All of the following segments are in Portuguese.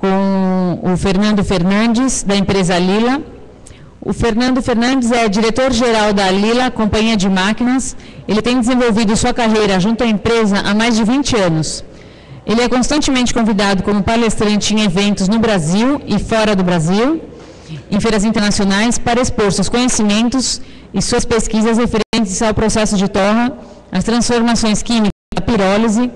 com o Fernando Fernandes, da empresa Lila. O Fernando Fernandes é diretor-geral da Lila, companhia de máquinas. Ele tem desenvolvido sua carreira junto à empresa há mais de 20 anos. Ele é constantemente convidado como palestrante em eventos no Brasil e fora do Brasil, em feiras internacionais, para expor seus conhecimentos e suas pesquisas referentes ao processo de torra, as transformações químicas, a pirólise,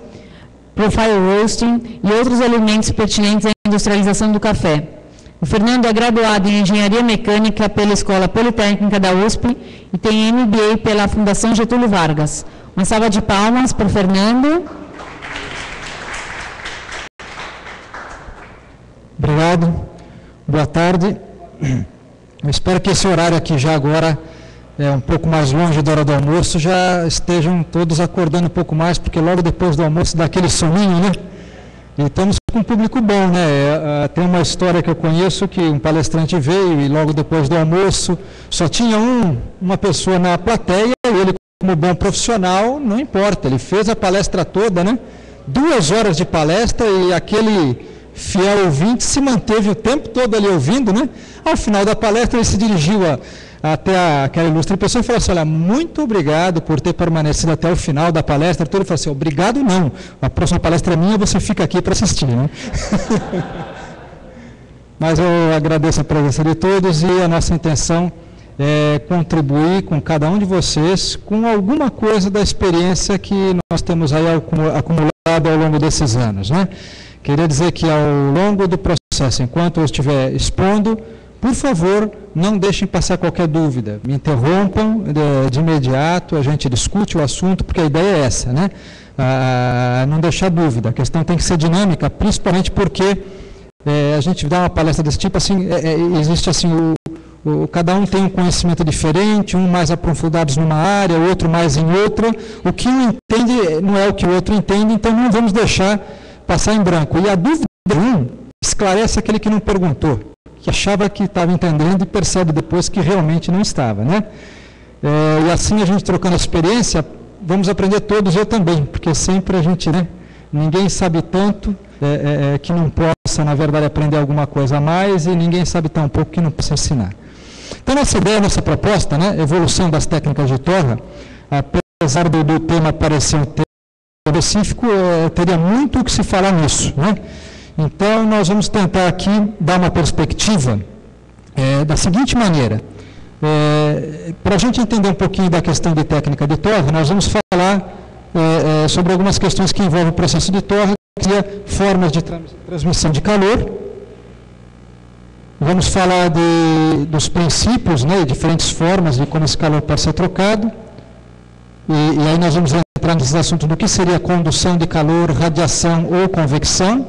profile roasting e outros elementos pertinentes à industrialização do café. O Fernando é graduado em Engenharia Mecânica pela Escola Politécnica da USP e tem MBA pela Fundação Getúlio Vargas. Uma salva de palmas para o Fernando. Obrigado. Boa tarde. Eu espero que esse horário aqui já agora, um pouco mais longe da hora do almoço, já estejam todos acordando um pouco mais, porque logo depois do almoço dá aquele soninho, né? E estamos com um público bom, né? Tem uma história que eu conheço que um palestrante veio e logo depois do almoço só tinha uma pessoa na plateia e ele, como bom profissional, não importa, ele fez a palestra toda, né? 2 horas de palestra e aquele fiel ouvinte se manteve o tempo todo ali ouvindo, né? Ao final da palestra ele se dirigiu até aquela ilustre pessoa e falou assim: olha, muito obrigado por ter permanecido até o final da palestra. Ele falou assim: obrigado não, a próxima palestra é minha, você fica aqui para assistir, né? Mas eu agradeço a presença de todos e a nossa intenção é contribuir com cada um de vocês com alguma coisa da experiência que nós temos aí acumulado ao longo desses anos, né? Queria dizer que ao longo do processo, enquanto eu estiver expondo, por favor, não deixem passar qualquer dúvida. Me interrompam de imediato, a gente discute o assunto, porque a ideia é essa, né? Não deixar dúvida. A questão tem que ser dinâmica, principalmente porque a gente dá uma palestra desse tipo, assim, existe assim, cada um tem um conhecimento diferente, um mais aprofundado numa área, o outro mais em outra. O que um entende não é o que o outro entende, então não vamos deixar passar em branco. E a dúvida de um esclarece aquele que não perguntou, que achava que estava entendendo e percebe depois que realmente não estava, né? E assim a gente trocando a experiência, vamos aprender todos, eu também, porque sempre a gente, né? Ninguém sabe tanto que não possa, na verdade, aprender alguma coisa a mais, e ninguém sabe tão pouco que não possa ensinar. Então, nossa ideia, nossa proposta, né? Evolução das técnicas de torra, apesar do tema parecer um tema específico, teria muito o que se falar nisso, né? Então, nós vamos tentar aqui dar uma perspectiva da seguinte maneira. Para a gente entender um pouquinho da questão de técnica de torra, nós vamos falar sobre algumas questões que envolvem o processo de torra, que é formas de transmissão de calor. Vamos falar dos princípios, né, diferentes formas de como esse calor pode ser trocado. E aí nós vamos entrar nesse assunto do que seria condução de calor, radiação ou convecção.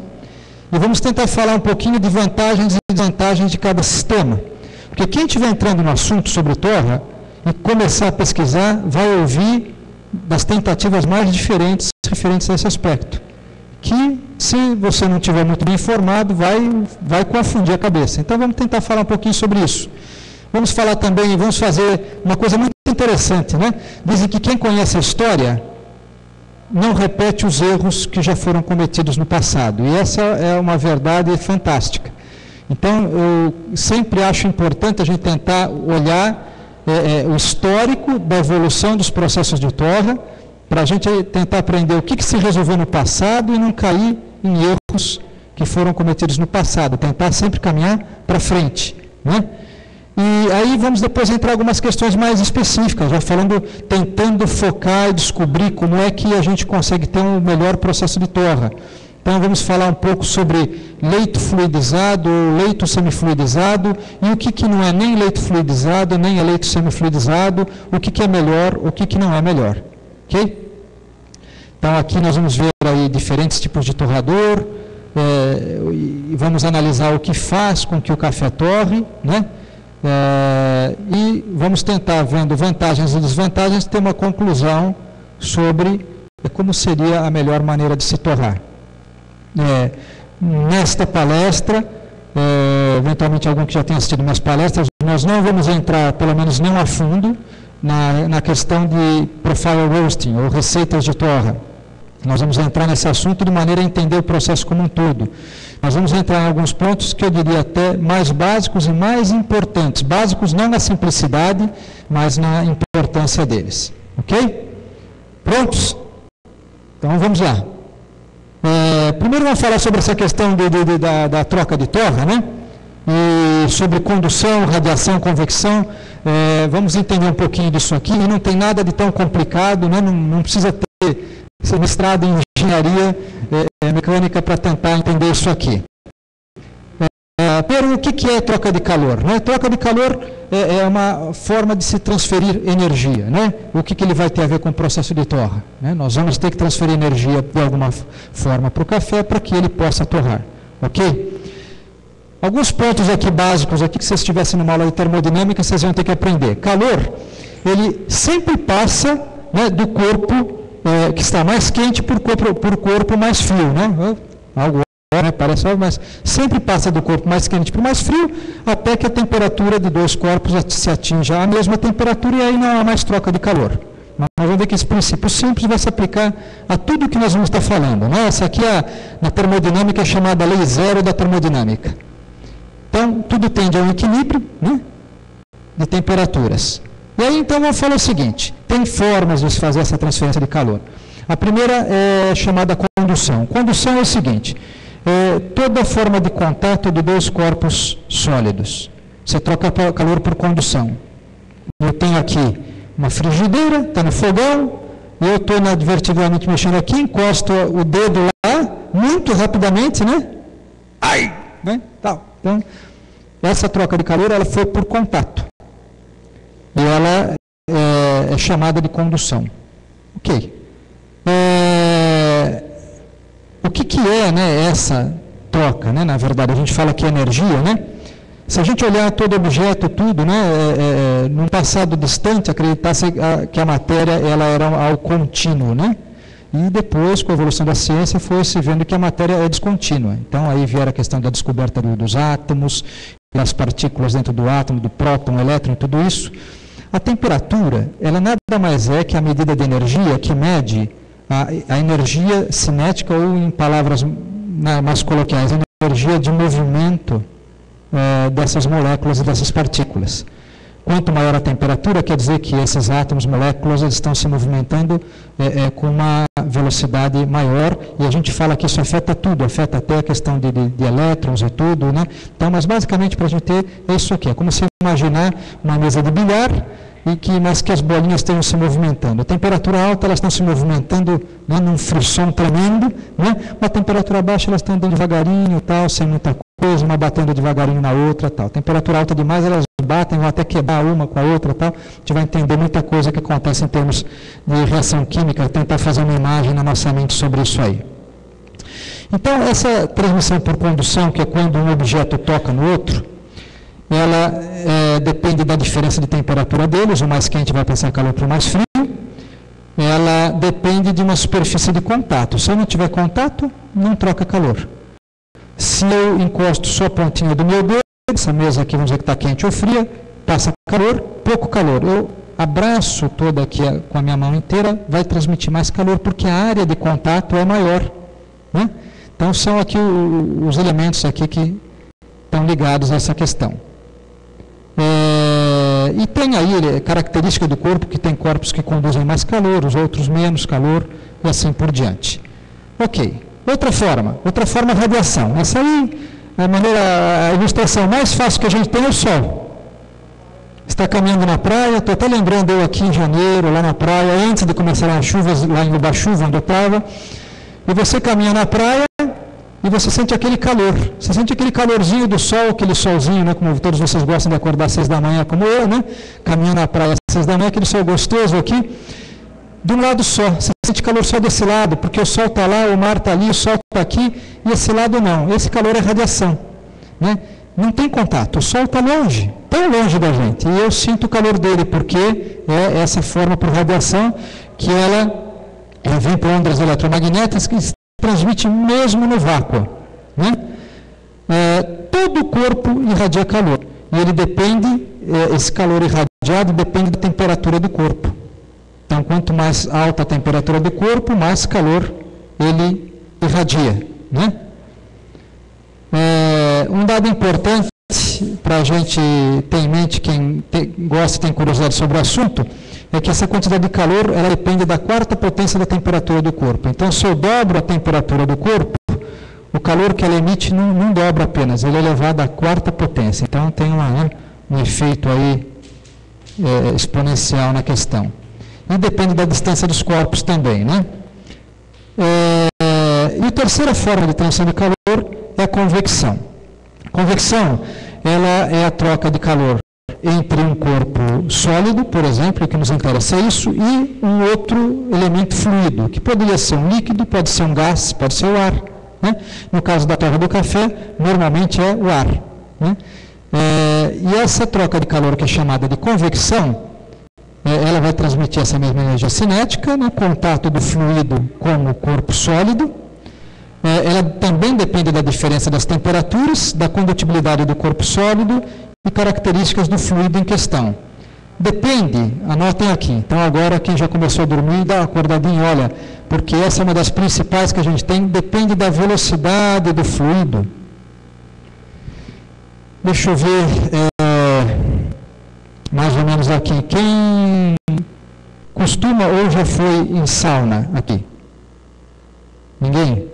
E vamos tentar falar um pouquinho de vantagens e desvantagens de cada sistema. Porque quem estiver entrando no assunto sobre torra e começar a pesquisar, vai ouvir das tentativas mais diferentes referentes a esse aspecto. Que, se você não estiver muito bem informado, vai confundir a cabeça. Então, vamos tentar falar um pouquinho sobre isso. Vamos falar também, vamos fazer uma coisa muito interessante, né? Dizem que quem conhece a história não repete os erros que já foram cometidos no passado. E essa é uma verdade fantástica. Então, eu sempre acho importante a gente tentar olhar o histórico da evolução dos processos de torra, para a gente tentar aprender o que se resolveu no passado e não cair em erros que foram cometidos no passado, tentar sempre caminhar para frente, né? E aí vamos depois entrar em algumas questões mais específicas, já tentando focar e descobrir como é que a gente consegue ter um melhor processo de torra. Então vamos falar um pouco sobre leito fluidizado, leito semifluidizado, e o que não é nem leito fluidizado, nem é leito semifluidizado, o que é melhor, o que não é melhor. Ok? Então aqui nós vamos ver aí diferentes tipos de torrador, e vamos analisar o que faz com que o café torre, né? E vamos tentar, vendo vantagens e desvantagens, ter uma conclusão sobre como seria a melhor maneira de se torrar. Nesta palestra, eventualmente algum que já tenha assistido minhas palestras, nós não vamos entrar, pelo menos não a fundo, na questão de profile roasting, ou receitas de torra. Nós vamos entrar nesse assunto de maneira a entender o processo como um todo. nós vamos entrar em alguns pontos que eu diria até mais básicos e mais importantes. Básicos não na simplicidade, mas na importância deles. Ok? Prontos? Então vamos lá. Primeiro vamos falar sobre essa questão da troca de torra, né? E sobre condução, radiação, convecção. Vamos entender um pouquinho disso aqui. E não tem nada de tão complicado, né? Não precisa ser mestrado em engenharia mecânica para tentar entender isso aqui. Primeiro, o que é troca de calor? Né? Troca de calor é uma forma de se transferir energia. Né? O que ele vai ter a ver com o processo de torra? Né? Nós vamos ter que transferir energia de alguma forma para o café para que ele possa torrar. Ok? Alguns pontos aqui básicos aqui que vocês estivessem numa aula de termodinâmica, vocês vão ter que aprender. Calor, ele sempre passa, né, do corpo que está mais quente por corpo mais frio. Né? Algo, né, parece algo, mas sempre passa do corpo mais quente para o mais frio, até que a temperatura de dois corpos se atinja a mesma temperatura e aí não há mais troca de calor. Mas nós vamos ver que esse princípio simples vai se aplicar a tudo que nós vamos estar falando. Né? Essa aqui, na termodinâmica, é chamada lei zero da termodinâmica. Então, tudo tende a um equilíbrio, né, de temperaturas. E aí, então, vamos falar o seguinte, tem formas de se fazer essa transferência de calor. A primeira é chamada condução. Condução é o seguinte, toda forma de contato de dois corpos sólidos. Você troca calor por condução. Eu tenho aqui uma frigideira, está no fogão, e eu estou inadvertidamente mexendo aqui, encosto o dedo lá, muito rapidamente, né? Ai! Né? Tal. Então, essa troca de calor, ela foi por contato. E ela é chamada de condução. Ok. O que é, né, essa troca? Né? Na verdade, a gente fala que é energia, né? Se a gente olhar todo objeto, tudo, né, num passado distante, acreditasse que a matéria ela era ao contínuo, né? E depois, com a evolução da ciência, foi se vendo que a matéria é descontínua. Então, aí vieram a questão da descoberta dos átomos, das partículas dentro do átomo, do próton, elétron e tudo isso. A temperatura, ela nada mais é que a medida de energia que mede a energia cinética, ou em palavras mais coloquiais, a energia de movimento dessas moléculas e dessas partículas. Quanto maior a temperatura, quer dizer que esses átomos, moléculas, eles estão se movimentando com uma velocidade maior, e a gente fala que isso afeta tudo, afeta até a questão de elétrons e tudo, né? Então, mas basicamente para a gente ter é isso aqui, é como se imaginar uma mesa de bilhar, mas que as bolinhas estejam se movimentando. A temperatura alta, elas estão se movimentando, né, num frisson tremendo, né? Uma temperatura baixa, elas estão andando devagarinho, tal, sem muita coisa, uma batendo devagarinho na outra, tal. Temperatura alta demais, elas batem, vão até quebrar uma com a outra, tal. A gente vai entender muita coisa que acontece em termos de reação química, tentar fazer uma imagem na nossa mente sobre isso aí. Então, essa transmissão por condução, que é quando um objeto toca no outro, ela depende da diferença de temperatura deles, o mais quente vai passar calor para o mais frio, ela depende de uma superfície de contato. Se eu não tiver contato, não troca calor. Se eu encosto só a pontinha do meu dedo, essa mesa aqui, vamos dizer que está quente ou fria, passa calor, pouco calor. Eu abraço toda aqui com a minha mão inteira, vai transmitir mais calor, porque a área de contato é maior. Né? Então, são aqui os elementos aqui que estão ligados a essa questão. E tem aí característica do corpo, que tem corpos que conduzem mais calor, os outros menos calor, e assim por diante. Ok. Outra forma é a radiação. Essa aí, a ilustração mais fácil que a gente tem é o Sol. Está caminhando na praia, estou até lembrando eu aqui em janeiro, lá na praia, antes de começar as chuvas, lá em Ubatuba, onde eu estava, e você caminha na praia, e você sente aquele calor, você sente aquele calorzinho do sol, aquele solzinho, né, como todos vocês gostam de acordar às 6 da manhã, como eu, né, caminhando na praia às 6 da manhã, aquele sol gostoso aqui, de um lado só, você sente calor só desse lado, porque o sol está lá, o mar está ali, o sol está aqui, e esse lado não, esse calor é radiação, né? Não tem contato, o sol está longe, tão longe da gente, e eu sinto o calor dele, porque é essa forma por radiação, que ela vem por ondas eletromagnéticas, que transmite mesmo no vácuo. Né? Todo o corpo irradia calor. E ele depende, esse calor irradiado depende da temperatura do corpo. Então, quanto mais alta a temperatura do corpo, mais calor ele irradia. Né? um dado importante para a gente ter em mente, quem gosta e tem curiosidade sobre o assunto, é que essa quantidade de calor ela depende da quarta potência da temperatura do corpo. Então, se eu dobro a temperatura do corpo, o calor que ela emite não dobra apenas, ele é elevado à quarta potência. Então, tem um efeito aí exponencial na questão. E depende da distância dos corpos também, né? E a terceira forma de transmissão de calor é a convecção. Convecção, ela é a troca de calor entre um corpo sólido, por exemplo, que nos interessa é isso, e um outro elemento fluido, que poderia ser um líquido, pode ser um gás, pode ser o ar. Né? No caso da torra do café, normalmente é o ar. Né? E essa troca de calor, que é chamada de convecção, ela vai transmitir essa mesma energia cinética no contato do fluido com o corpo sólido. Ela também depende da diferença das temperaturas, da condutibilidade do corpo sólido e características do fluido em questão. Depende, anotem aqui, então agora quem já começou a dormir, dá uma acordadinha, olha, porque essa é uma das principais que a gente tem, depende da velocidade do fluido. Deixa eu ver, mais ou menos aqui, quem costuma ou já foi em sauna aqui? Ninguém?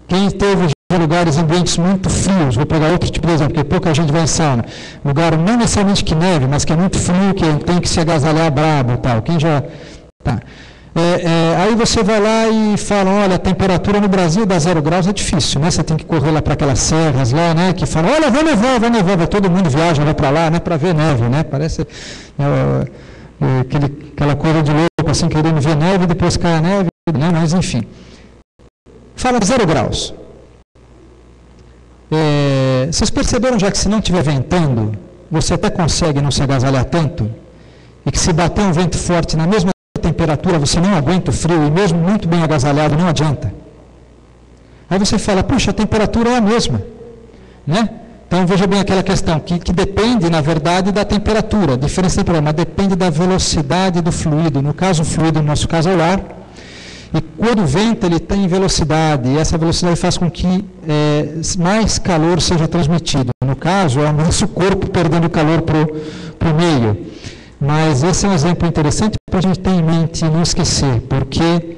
Quem teve lugares, ambientes muito frios, vou pegar outro tipo de exemplo, porque pouca gente vai em sauna, lugar não necessariamente que neve, mas que é muito frio, que tem que se agasalhar brabo e tal, quem já... Tá. Aí você vai lá e fala, olha, a temperatura no Brasil dá 0 graus, é difícil, né? Você tem que correr lá para aquelas serras lá, né? Que falam, olha, vai nevar, todo mundo viaja, vai para lá, né? Para ver neve, né? Parece aquela coisa de louco, assim, querendo ver neve, depois cai a neve, né? Mas enfim. Fala 0 graus. Vocês perceberam já que se não estiver ventando, você até consegue não se agasalhar tanto? E que se bater um vento forte na mesma temperatura, você não aguenta o frio, e mesmo muito bem agasalhado, não adianta. Aí você fala, puxa, a temperatura é a mesma. Né? Então veja bem aquela questão, que depende, na verdade, da temperatura. A diferença do problema depende da velocidade do fluido. No caso, o fluido, no nosso caso, é o ar. E quando venta, ele tem velocidade, e essa velocidade faz com que mais calor seja transmitido. No caso, é o nosso corpo perdendo calor para o meio. Mas esse é um exemplo interessante para a gente ter em mente e não esquecer, porque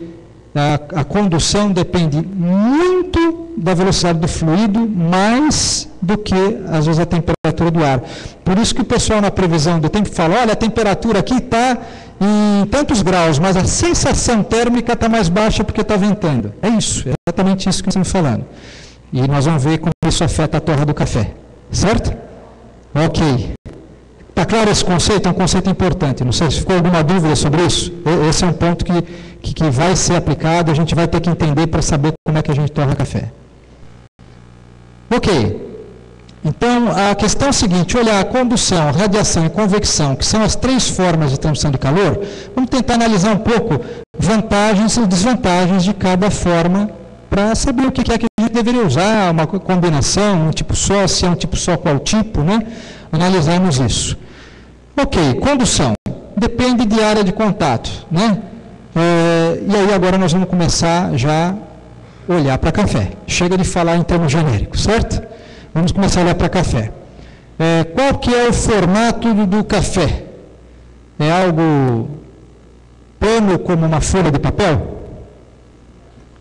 a condução depende muito da velocidade do fluido, mais do que, às vezes, a temperatura do ar. Por isso que o pessoal na previsão do tempo fala, olha, a temperatura aqui está em tantos graus, mas a sensação térmica está mais baixa porque está ventando. É isso, é exatamente isso que estamos falando. E nós vamos ver como isso afeta a torra do café. Certo? Ok. Está claro esse conceito? É um conceito importante. Não sei se ficou alguma dúvida sobre isso. Esse é um ponto que vai ser aplicado, a gente vai ter que entender para saber como é que a gente torra café. Ok. Então, a questão é a seguinte, olhar a condução, radiação e convecção, que são as 3 formas de transmissão de calor, vamos tentar analisar um pouco vantagens e desvantagens de cada forma para saber o que é que a gente deveria usar, uma combinação, um tipo só, se é um tipo só, qual tipo, né? Analisarmos isso. Ok, condução, depende de área de contato, né? E aí agora nós vamos começar já a olhar para café. Chega de falar em termos genéricos, certo? Vamos começar a olhar para café. Qual que é o formato do café? É algo plano como uma folha de papel?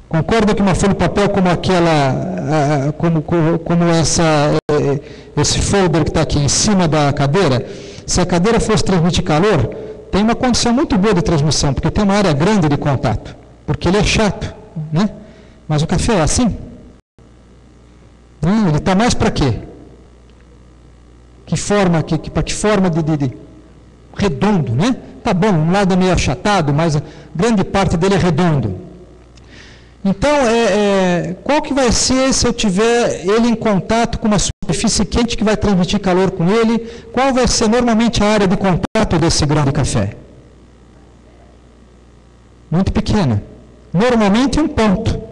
Concorda que uma folha de papel como aquela, como esse folder que está aqui em cima da cadeira, se a cadeira fosse transmitir calor, tem uma condição muito boa de transmissão, porque tem uma área grande de contato, porque ele é chato, né? Mas o café é assim? Ele está mais para quê? Que forma de redondo, né? Tá bom, um lado é meio achatado, mas a grande parte dele é redondo. Então, qual que vai ser se eu tiver ele em contato com uma superfície quente que vai transmitir calor com ele? Qual vai ser normalmente a área de contato desse grão de café? Muito pequena. Normalmente um ponto.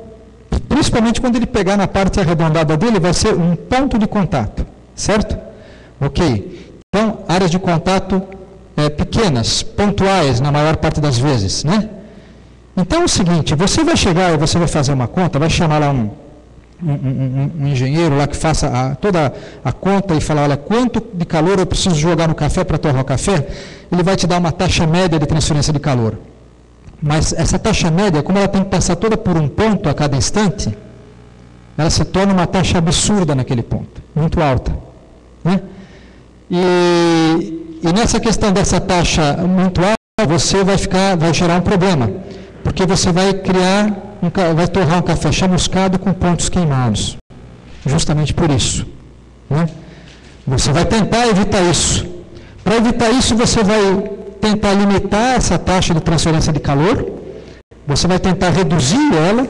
Principalmente quando ele pegar na parte arredondada dele, vai ser um ponto de contato, certo? Ok. Então, áreas de contato pequenas, pontuais, na maior parte das vezes, né? Então, é o seguinte, você vai chegar e você vai fazer uma conta, vai chamar lá um engenheiro lá que faça toda a conta e falar, olha, quanto de calor eu preciso jogar no café para torrar o café, ele vai te dar uma taxa média de transferência de calor. Mas essa taxa média, como ela tem que passar toda por um ponto a cada instante, ela se torna uma taxa absurda naquele ponto, muito alta, né? E nessa questão dessa taxa muito alta, você vai gerar um problema, porque você vai vai torrar um café chamuscado com pontos queimados, justamente por isso, né? Você vai tentar evitar isso. Para evitar isso, você vai tentar limitar essa taxa de transferência de calor, você vai tentar reduzir ela,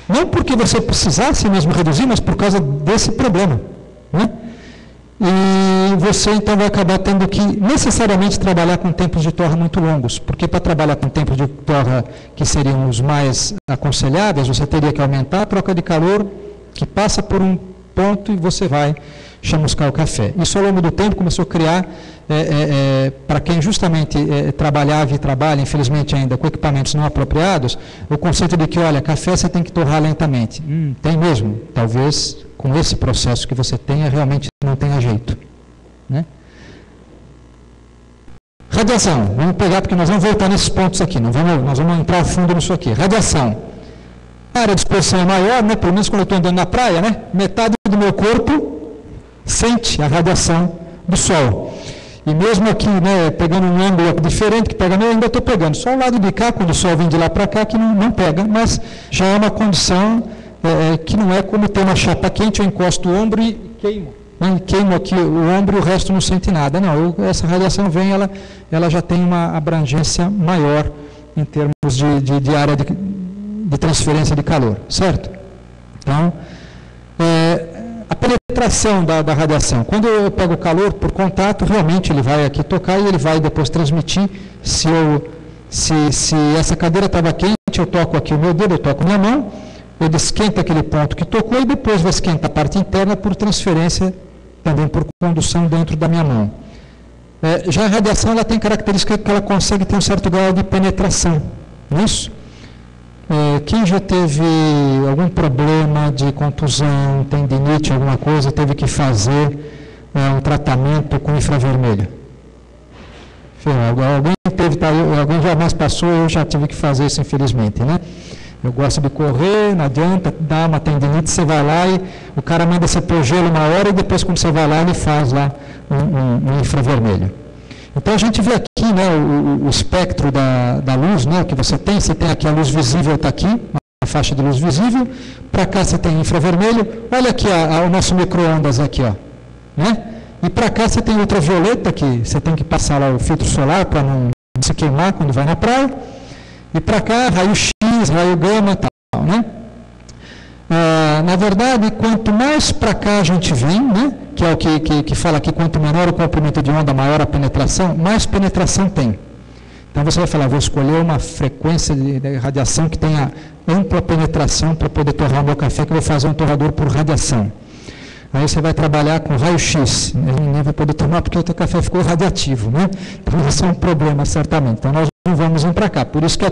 não porque você precisasse mesmo reduzir, mas por causa desse problema, né? E você então vai acabar tendo que necessariamente trabalhar com tempos de torra muito longos, porque para trabalhar com tempos de torra que seriam os mais aconselháveis, você teria que aumentar a troca de calor que passa por um ponto e você vai chamuscar o café. Isso ao longo do tempo começou a criar, para quem justamente trabalhava e trabalha, infelizmente ainda, com equipamentos não apropriados, o conceito de que, olha, café você tem que torrar lentamente. Tem mesmo, talvez com esse processo que você tenha, realmente não tenha jeito, né? Radiação, vamos pegar porque nós vamos voltar nesses pontos aqui, nós vamos entrar a fundo nisso aqui. Radiação. A área de exposição é maior, né? Pelo menos quando eu estou andando na praia, né? Metade do meu corpo sente a radiação do sol. E mesmo aqui, né, pegando um ângulo diferente, que pega, eu ainda estou pegando. Só o lado de cá, quando o sol vem de lá para cá, que não pega, mas já é uma condição que não é como ter uma chapa quente, eu encosto o ombro e queimo. Né? Queimo aqui o ombro e o resto não sente nada. Não, essa radiação vem, ela já tem uma abrangência maior em termos de área de transferência de calor, certo? Então, a penetração da radiação. Quando eu pego o calor por contato, realmente ele vai aqui tocar e ele vai depois transmitir. Se essa cadeira estava quente, eu toco aqui o meu dedo, eu toco minha mão, ele esquenta aquele ponto que tocou e depois vai esquentar a parte interna por transferência, também por condução dentro da minha mão. Já a radiação ela tem característica que ela consegue ter um certo grau de penetração, não é isso? Quem já teve algum problema de contusão, tendinite, alguma coisa, teve que fazer um tratamento com infravermelho? Alguém jamais passou, eu já tive que fazer isso, infelizmente, né? Eu gosto de correr, não adianta, dá uma tendinite, você vai lá e o cara manda você pôr gelo uma hora e depois quando você vai lá ele faz lá um infravermelho. Então a gente vê aqui, né, o espectro da luz, né, que você tem aqui a luz visível, está aqui, uma faixa de luz visível, para cá você tem infravermelho, olha aqui o nosso micro-ondas aqui, ó, né? E para cá você tem ultravioleta, que você tem que passar lá o filtro solar para não se queimar quando vai na praia, e para cá raio-x, raio gama e tal, né? Na verdade, quanto mais para cá a gente vem, né, que é o que fala que quanto menor o comprimento de onda, maior a penetração, mais penetração tem. Então você vai falar, vou escolher uma frequência de radiação que tenha ampla penetração para poder torrar o meu café, que eu vou fazer um torrador por radiação. Aí você vai trabalhar com raio-x, ninguém vai poder tomar porque o teu café ficou radiativo, né? Então isso é um problema, certamente. Então nós não vamos vir para cá. Por isso que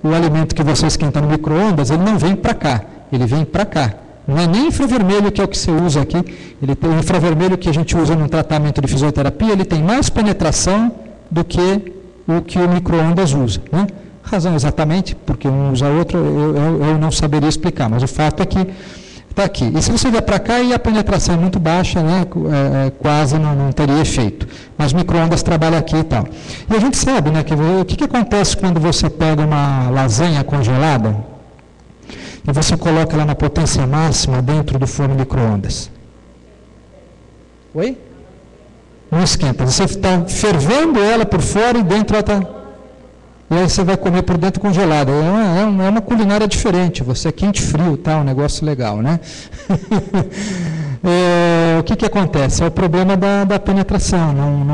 o alimento que você esquenta no micro-ondas, ele não vem para cá, ele vem para cá. Não é nem infravermelho que é o que você usa aqui, o infravermelho que a gente usa no tratamento de fisioterapia, ele tem mais penetração do que o que o micro-ondas usa, né? Razão exatamente, porque um usa outro, eu não saberia explicar, mas o fato é que está aqui. E se você vier para cá e a penetração é muito baixa, né, quase não teria efeito. Mas micro-ondas trabalha aqui e tal. E a gente sabe, né, que o que acontece quando você pega uma lasanha congelada e você coloca ela na potência máxima dentro do forno micro-ondas? Oi? Não esquenta. Você está fervendo ela por fora e dentro ela está... E aí você vai comer por dentro congelado. É uma culinária diferente. Você é quente e frio, tá? Um negócio legal, né? O que acontece? É o problema da penetração.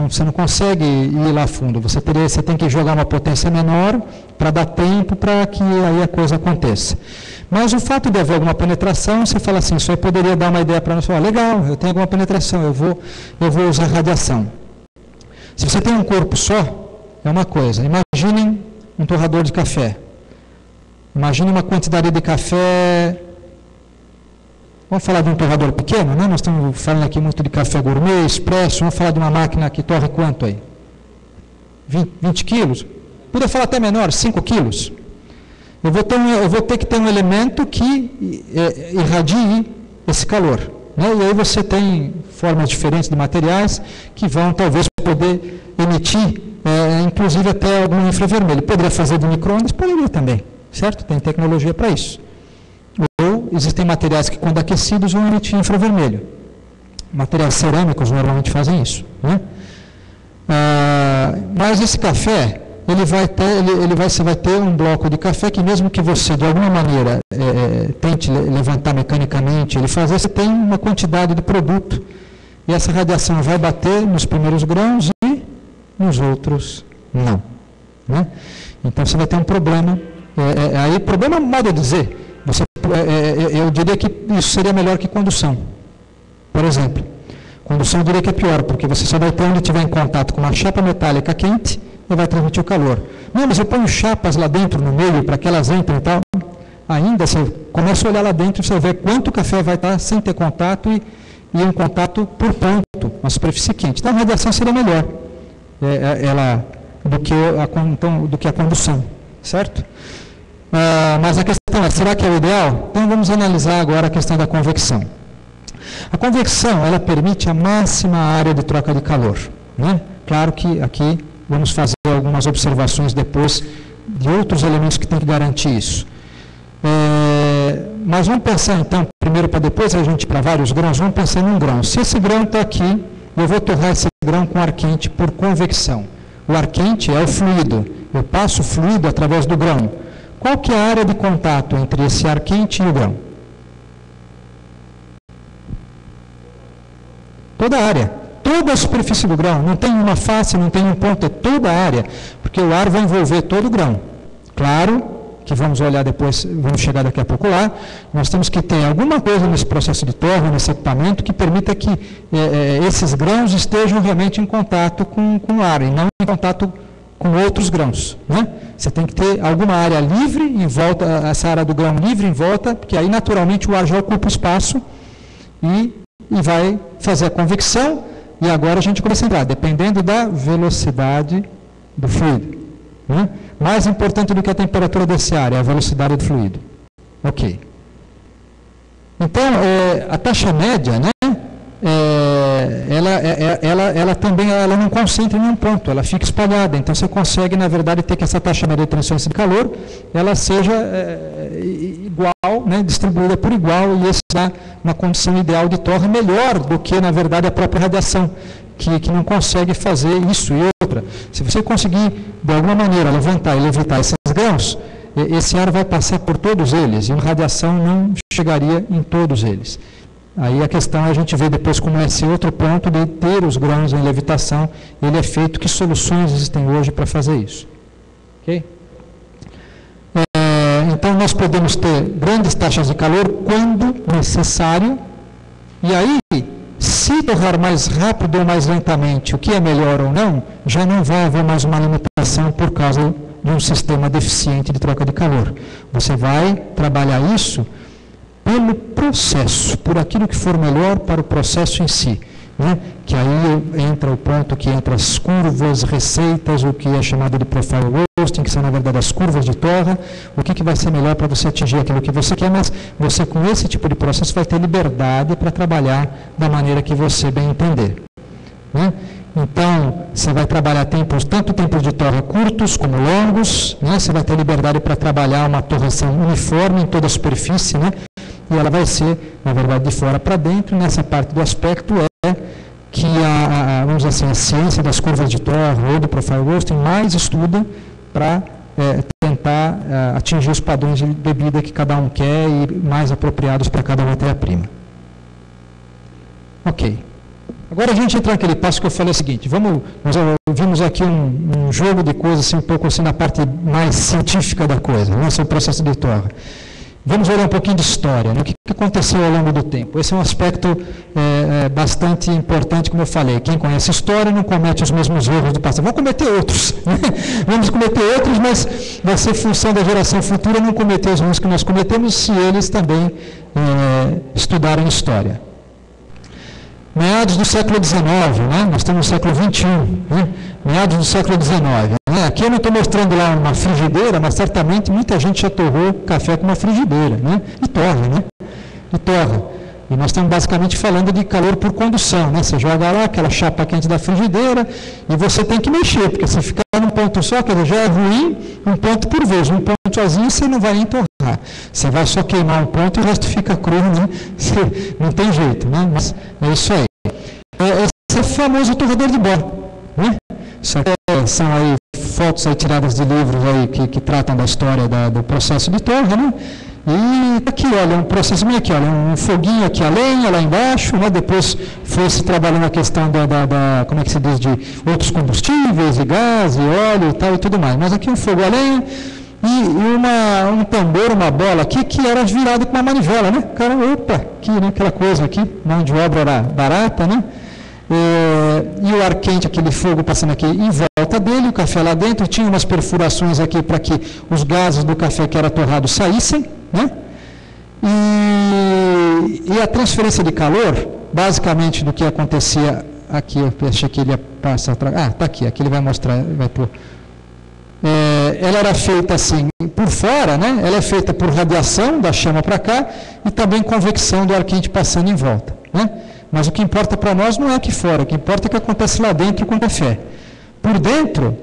Você não consegue ir lá fundo. Você tem que jogar uma potência menor para dar tempo para que aí a coisa aconteça. Mas o fato de haver alguma penetração, você fala assim, isso aí poderia dar uma ideia para nós. Legal, eu tenho alguma penetração, eu vou usar radiação. Se você tem um corpo só, é uma coisa. Imaginem um torrador de café. Imagine uma quantidade de café Vamos falar de um torrador pequeno, né? Nós estamos falando aqui muito de café gourmet, expresso, vamos falar de uma máquina que torre quanto aí? 20 quilos? Podia falar até menor, 5 quilos. Eu vou ter que ter um elemento que irradie esse calor. Né? E aí você tem formas diferentes de materiais que vão talvez poder emitir, inclusive até algum infravermelho. Poderia fazer de micro-ondas? Poderia também, certo? Tem tecnologia para isso. Ou existem materiais que, quando aquecidos, vão emitir infravermelho. Materiais cerâmicos normalmente fazem isso. Né? Mas esse café, você vai ter um bloco de café que, mesmo que você, de alguma maneira, tente levantar mecanicamente, você tem uma quantidade de produto. E essa radiação vai bater nos primeiros grãos e nos outros não. Né? Então, você vai ter um problema. Aí, problema, modo de dizer, eu diria que isso seria melhor que condução. Por exemplo, condução eu diria que é pior, porque você só vai ter onde estiver em contato com uma chapa metálica quente e vai transmitir o calor. Não, mas eu ponho chapas lá dentro, no meio, para que elas entrem e tal. Ainda, você começa a olhar lá dentro e você vê quanto café vai estar sem ter contato e um contato por ponto, uma superfície quente. Então, a radiação seria melhor do que a condução, certo? Mas a questão é, será que é o ideal? Então, vamos analisar agora a questão da convecção. A convecção, ela permite a máxima área de troca de calor. Né? Claro que aqui vamos fazer algumas observações depois de outros elementos que tem que garantir isso. Mas vamos pensar então, primeiro para depois a gente ir para vários grãos, vamos pensar num grão. Se esse grão está aqui, eu vou torrar esse grão com ar quente por convecção. O ar quente é o fluido. Eu passo o fluido através do grão. Qual que é a área de contato entre esse ar quente e o grão? Toda a área. Toda a superfície do grão. Não tem uma face, não tem um ponto, é toda a área. Porque o ar vai envolver todo o grão. Claro que vamos olhar depois, vamos chegar daqui a pouco lá. Nós temos que ter alguma coisa nesse processo de torre, nesse equipamento, que permita que esses grãos estejam realmente em contato com o ar e não em contato com outros grãos. Né? Você tem que ter alguma área livre em volta, essa área do grão livre em volta, porque aí naturalmente o ar já ocupa o espaço e vai fazer a convecção, e agora a gente começa a entrar, dependendo da velocidade do fluido. Né? Mais importante do que a temperatura desse ar é a velocidade do fluido. Ok. Então, a taxa média, né, ela também não concentra em um ponto, ela fica espalhada. Então, você consegue, na verdade, ter que essa taxa média de transferência de calor, ela seja igual, né, distribuída por igual, e esse dá uma condição ideal de torre melhor do que, na verdade, a própria radiação, que não consegue fazer isso e outra. Se você conseguir, de alguma maneira, levantar e levitar esses grãos, esse ar vai passar por todos eles, e a radiação não chegaria em todos eles. Aí a questão a gente vê depois como é esse outro ponto de ter os grãos em levitação, ele é feito, que soluções existem hoje para fazer isso. Ok? Então nós podemos ter grandes taxas de calor quando necessário, e aí, se torrar mais rápido ou mais lentamente, o que é melhor ou não, já não vai haver mais uma limitação por causa de um sistema deficiente de troca de calor. Você vai trabalhar isso pelo processo, por aquilo que for melhor para o processo em si. Né? Que aí entra o ponto que entra as curvas, receitas, o que é chamado de profile roasting, que são na verdade as curvas de torra, o que vai ser melhor para você atingir aquilo que você quer, mas você com esse tipo de processo vai ter liberdade para trabalhar da maneira que você bem entender. Né? Então, você vai trabalhar tanto tempos de torra curtos como longos, né? Você vai ter liberdade para trabalhar uma torração uniforme em toda a superfície, né? E ela vai ser, na verdade, de fora para dentro. Nessa parte do aspecto que vamos dizer assim, a ciência das curvas de torra ou do profile roasting mais estuda para tentar atingir os padrões de bebida que cada um quer e mais apropriados para cada matéria-prima. Ok. Agora a gente entra naquele passo que eu falei o seguinte, nós vimos aqui um jogo de coisas assim, um pouco assim na parte mais científica da coisa, né, sobre o processo de torra. Vamos olhar um pouquinho de história, né? O que aconteceu ao longo do tempo. Esse é um aspecto bastante importante, como eu falei. Quem conhece história não comete os mesmos erros do passado. Vão cometer outros. Vamos cometer outros, mas vai ser função da geração futura não cometer os erros que nós cometemos se eles também estudarem história. Meados do século XIX, né? Nós estamos no século XXI, né? Meados do século XIX. Né? Aqui eu não estou mostrando lá uma frigideira, mas certamente muita gente já torrou café com uma frigideira, né? E torra, né? E torra. E nós estamos basicamente falando de calor por condução, né? Você joga lá aquela chapa quente da frigideira e você tem que mexer, porque se ficar num ponto só, quer dizer, já é ruim um ponto por vez. Um ponto sozinho você não vai nem torrar. Você vai só queimar um ponto e o resto fica cru, né? Não tem jeito, né? Mas é isso aí. Esse é o famoso torrador de pó, né? Isso aqui são aí fotos aí tiradas de livros aí que tratam da história do processo de torra, né? E aqui, olha, um processamento aqui, olha, um foguinho aqui, a lenha lá embaixo, né? Depois foi se trabalhando a questão como é que se diz, de outros combustíveis, e gás, e óleo e tal e tudo mais. Mas aqui um fogo a lenha e um tambor, uma bola aqui que era virado com uma manivela, né? Cara, opa, aqui, né? Aquela coisa aqui, mão de obra era barata, né? E o ar quente, aquele fogo passando aqui em volta dele, o café lá dentro, tinha umas perfurações aqui para que os gases do café que era torrado saíssem, né? E a transferência de calor, basicamente do que acontecia aqui, eu achei que ele ia passar atrás. Está aqui ele vai mostrar, vai pôr. Ela era feita assim por fora, né? Ela é feita por radiação da chama para cá e também convecção do ar quente passando em volta, né? Mas o que importa para nós não é aqui fora, o que importa é o que acontece lá dentro com o café. Por dentro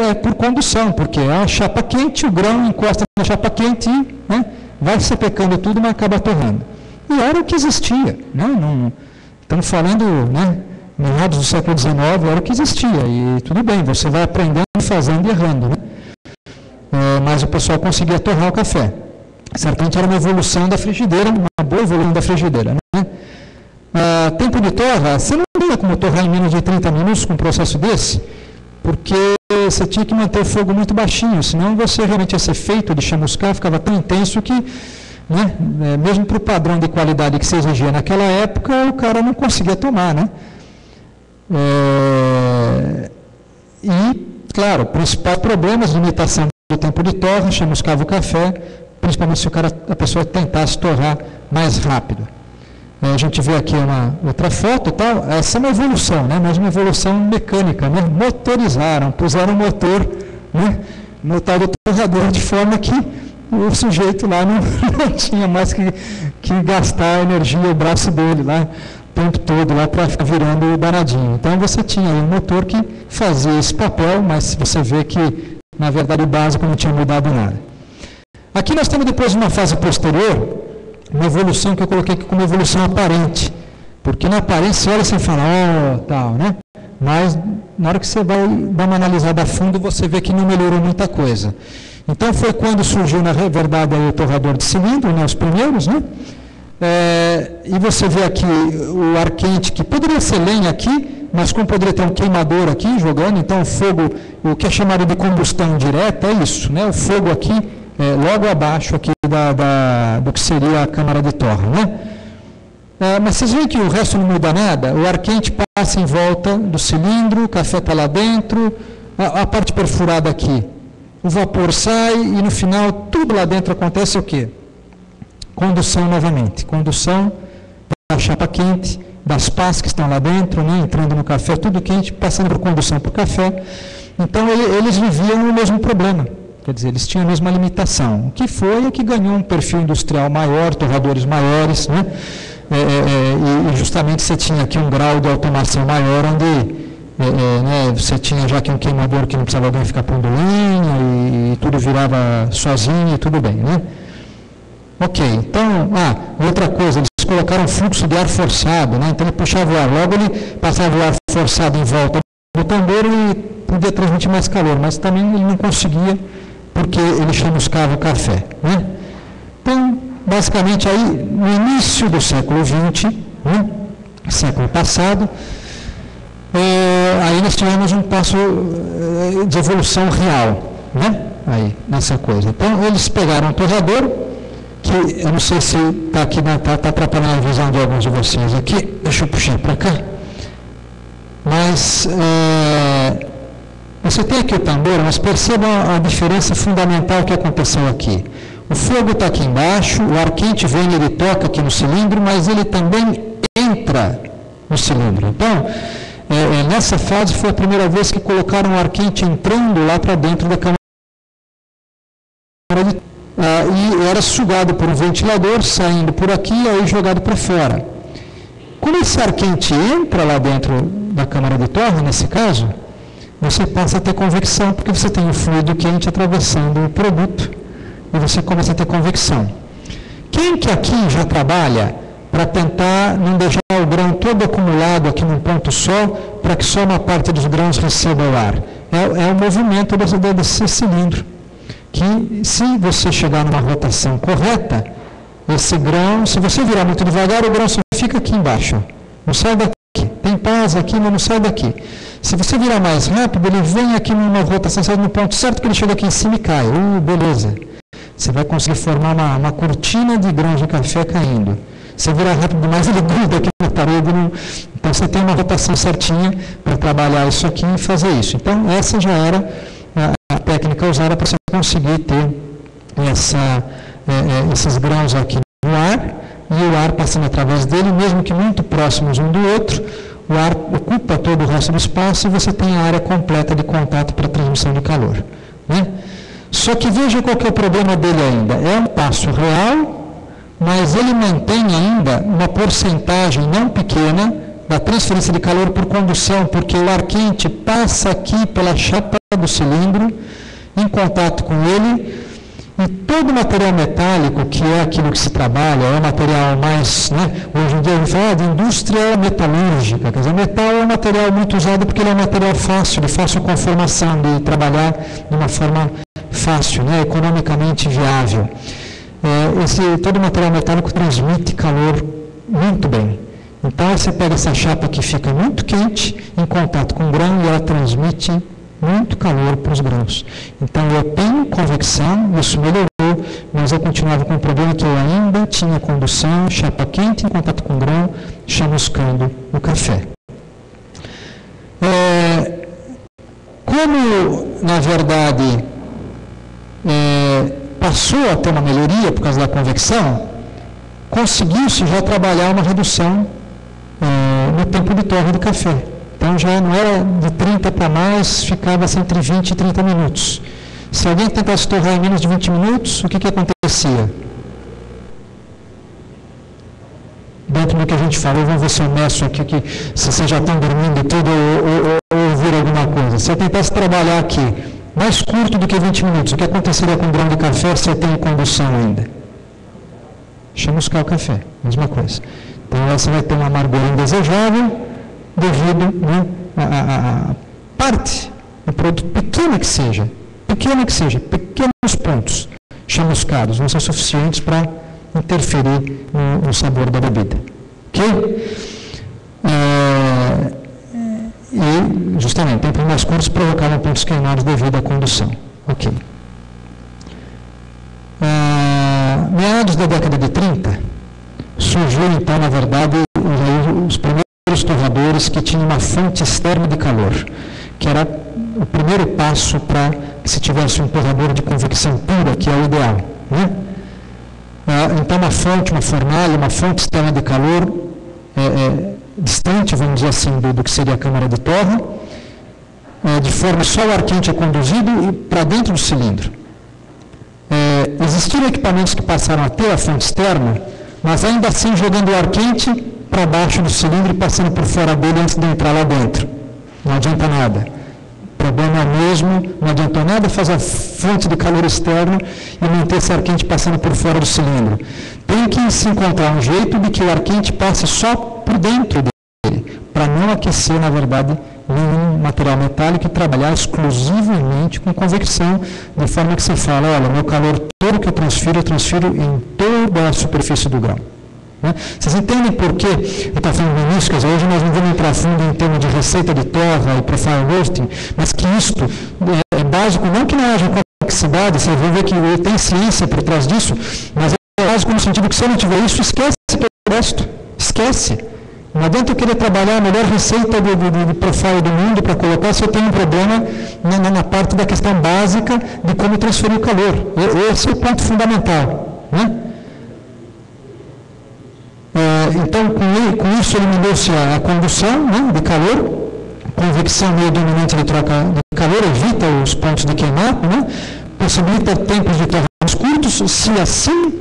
é por condução, porque a chapa quente, o grão encosta na chapa quente e, né, vai sepecando tudo, mas acaba torrando. E era o que existia, né? Não, estamos falando, né, meados do século XIX, era o que existia, e tudo bem, você vai aprendendo, fazendo e errando, né? Mas o pessoal conseguia torrar o café. Certamente era uma evolução da frigideira, uma boa evolução da frigideira, né? Tempo de torra, você não tinha como torrar em menos de 30 minutos com um processo desse, porque você tinha que manter o fogo muito baixinho, senão você realmente ia ser feito de chamuscar, ficava tão intenso que, né, mesmo para o padrão de qualidade que se exigia naquela época, o cara não conseguia tomar, né? E, claro, o principal problema, limitação do tempo de torra, chamuscava o café, principalmente se a pessoa tentasse torrar mais rápido. A gente vê aqui uma outra foto, tal. Essa é uma evolução, né? Mas uma evolução mecânica, né? Motorizaram, puseram um motor, né, no tal do torrador, de forma que o sujeito lá não tinha mais que gastar a energia, o braço dele lá, o tempo todo lá para ficar virando o danadinho. Então você tinha aí um motor que fazia esse papel, mas você vê que, na verdade, o básico não tinha mudado nada. Aqui nós temos depois uma fase posterior, uma evolução que eu coloquei aqui como evolução aparente, porque na aparência você olha e você fala, tal, né? Mas na hora que você vai dar uma analisada a fundo, você vê que não melhorou muita coisa. Então foi quando surgiu, na verdade, aí, o torrador de cilindro, né, os primeiros, né? E você vê aqui o ar quente, que poderia ser lenha aqui, mas como poderia ter um queimador aqui jogando, então o fogo, o que é chamado de combustão direta, é isso, né? O fogo aqui, logo abaixo aqui do que seria a câmara de torra, né? Mas vocês veem que o resto não muda nada, o ar quente passa em volta do cilindro, o café está lá dentro, a parte perfurada aqui, o vapor sai e no final tudo lá dentro acontece o quê? Condução novamente, condução da chapa quente, das pás que estão lá dentro, né, entrando no café, tudo quente, passando por condução para o café. Então eles viviam o mesmo problema. Quer dizer, eles tinham a mesma limitação. O que foi é que ganhou um perfil industrial maior, torradores maiores, né? E justamente você tinha aqui um grau de automação maior, onde né, você tinha já aqui um queimador que não precisava alguém ficar pondo lenha, e tudo virava sozinho e tudo bem, né? Ok, então, outra coisa, eles colocaram fluxo de ar forçado, né? Então ele puxava o ar, logo ele passava o ar forçado em volta do tambor e podia transmitir mais calor, mas também ele não conseguia, porque ele chamuscava o café, né? Então, basicamente, aí, no início do século XX, né, século passado, aí nós tivemos um passo de evolução real, né? Aí, nessa coisa. Então, eles pegaram o torrador, que eu não sei se está aqui, está atrapalhando a visão de alguns de vocês aqui, deixa eu puxar para cá, mas você tem aqui o tambor, mas percebam a diferença fundamental que aconteceu aqui. O fogo está aqui embaixo, o ar quente vem, ele toca aqui no cilindro, mas ele também entra no cilindro. Então, nessa fase foi a primeira vez que colocaram o ar quente entrando lá para dentro da câmara e era sugado por um ventilador, saindo por aqui e aí jogado para fora. Quando esse ar quente entra lá dentro da câmara de torre, nesse caso, você passa a ter convecção, porque você tem o fluido quente atravessando o produto e você começa a ter convecção. Quem que aqui já trabalha para tentar não deixar o grão todo acumulado aqui num ponto só, para que só uma parte dos grãos receba o ar? É o movimento desse cilindro, que se você chegar numa rotação correta, esse grão, se você virar muito devagar, o grão só fica aqui embaixo, não sai daqui. Tem paz aqui, mas não sai daqui. Se você virar mais rápido, ele vem aqui numa rotação, sai no ponto certo que ele chega aqui em cima e cai. Beleza. Você vai conseguir formar uma cortina de grãos de café caindo. Se virar rápido demais, ele gruda aqui na parede. Então, você tem uma rotação certinha para trabalhar isso aqui e fazer isso. Então, essa já era a técnica usada para você conseguir ter esses grãos aqui no ar e o ar passando através dele, mesmo que muito próximos um do outro, o ar ocupa todo o resto do espaço e você tem a área completa de contato para transmissão de calor. Né? Só que veja qual que é o problema dele ainda. É um passo real, mas ele mantém ainda uma porcentagem não pequena da transferência de calor por condução, porque o ar quente passa aqui pela chapa do cilindro, em contato com ele, e todo o material metálico, que é aquilo que se trabalha, é o material mais, hoje em dia a gente fala de indústria metalúrgica, quer dizer, metal é um material muito usado porque ele é um material fácil, de fácil conformação, de trabalhar de uma forma fácil, economicamente viável. Todo o material metálico transmite calor muito bem. Então, você pega essa chapa que fica muito quente, em contato com o grão, e ela transmite muito calor para os grãos. Então, eu tenho convecção, isso melhorou, mas eu continuava com o problema que eu ainda tinha condução, chapa quente em contato com o grão, chamuscando o café. Como, na verdade, passou a ter uma melhoria por causa da convecção, conseguiu-se já trabalhar uma redução no tempo de torre do café. Então, já não era de 30 para mais, ficava entre 20 e 30 minutos. Se alguém tentasse torrar em menos de 20 minutos, o que acontecia? Dentro do que a gente falou, vamos ver se eu meço aqui, se vocês já estão dormindo e tudo, ou ouvir alguma coisa. Se eu tentasse trabalhar aqui, mais curto do que 20 minutos, o que aconteceria com o grão de café se eu tenho condução ainda? Chamuscar o café, mesma coisa. Então, você vai ter uma amargura indesejável, devido a parte do produto, pequena que seja, pequenos pontos chamuscados vão ser suficientes para interferir no sabor da bebida. Ok? E, justamente, tempos mais curtos provocavam pontos queimados devido à condução. Ok. Meados da década de 30, surgiu, então, na verdade, os primeiros torradores que tinham uma fonte externa de calor, que era o primeiro passo para que se tivesse um torrador de convecção pura, que é o ideal. Então, uma fonte, uma fornalha, uma fonte externa de calor distante, vamos dizer assim, do que seria a câmara de torre, de forma que só o ar quente é conduzido para dentro do cilindro. Existiram equipamentos que passaram a ter a fonte externa, mas ainda assim jogando o ar quente para baixo do cilindro e passando por fora dele antes de entrar lá dentro. Não adianta nada. O problema é mesmo, não adianta nada fazer a fonte de calor externo e manter esse ar quente passando por fora do cilindro. Tem que se encontrar um jeito de que o ar quente passe só por dentro dele, para não aquecer, na verdade, nenhum material metálico e trabalhar exclusivamente com convecção, de forma que você fala, olha, meu calor todo que eu transfiro em toda a superfície do grão. Vocês entendem por que eu estava falando no início, quer dizer, hoje nós não vamos entrar a fundo em termos de receita de torra e profile roasting, mas que isto é básico, não que não haja complexidade, vocês vão ver que tem ciência por trás disso, mas é básico no sentido que se eu não tiver isso, esquece todo o resto. Esquece. Não adianta eu querer trabalhar a melhor receita de profile do mundo para colocar se eu tenho um problema na parte da questão básica de como transferir o calor. Esse é o ponto fundamental. Né? Então, com isso eliminou-se a condução, né, de calor, convecção meio dominante de troca de calor, evita os pontos de queimado, né, possibilita tempos de torrados curtos, se assim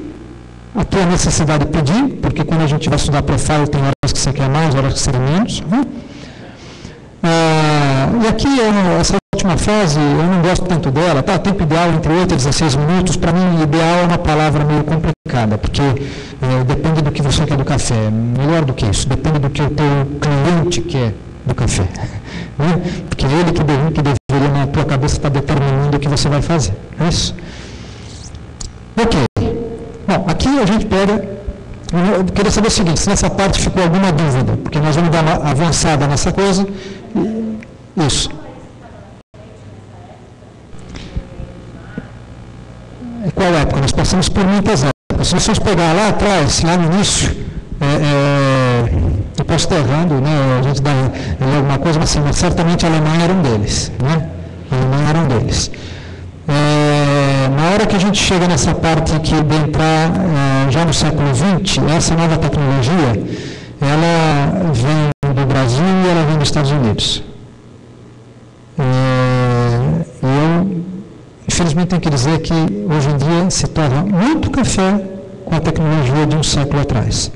a tua necessidade pedir, porque quando a gente vai estudar profile tem horas que você quer mais, horas que você quer menos. Né? E aqui, essa última fase, eu não gosto tanto dela, tá? Tempo ideal entre 8 e 16 minutos, para mim ideal é uma palavra meio complicada, porque depende do que você quer do café, melhor do que isso, depende do que o teu cliente quer do café, né? Porque ele que deveria na tua cabeça estar determinando o que você vai fazer, é isso? Ok. Bom, aqui a gente pega, eu queria saber o seguinte, se nessa parte ficou alguma dúvida, porque nós vamos dar uma avançada nessa coisa. Isso. Qual época? Nós passamos por muitas épocas. Se vocês pegar lá atrás, lá no início, eu posso estar errando, né? A gente dá alguma coisa assim, mas certamente a Alemanha era um deles, né? A Alemanha era um deles. Na hora que a gente chega nessa parte aqui de entrar já no século XX, essa nova tecnologia, ela vem do Brasil e ela vem dos Estados Unidos. Eu, infelizmente, tenho que dizer que hoje em dia se torna muito café com a tecnologia de um século atrás,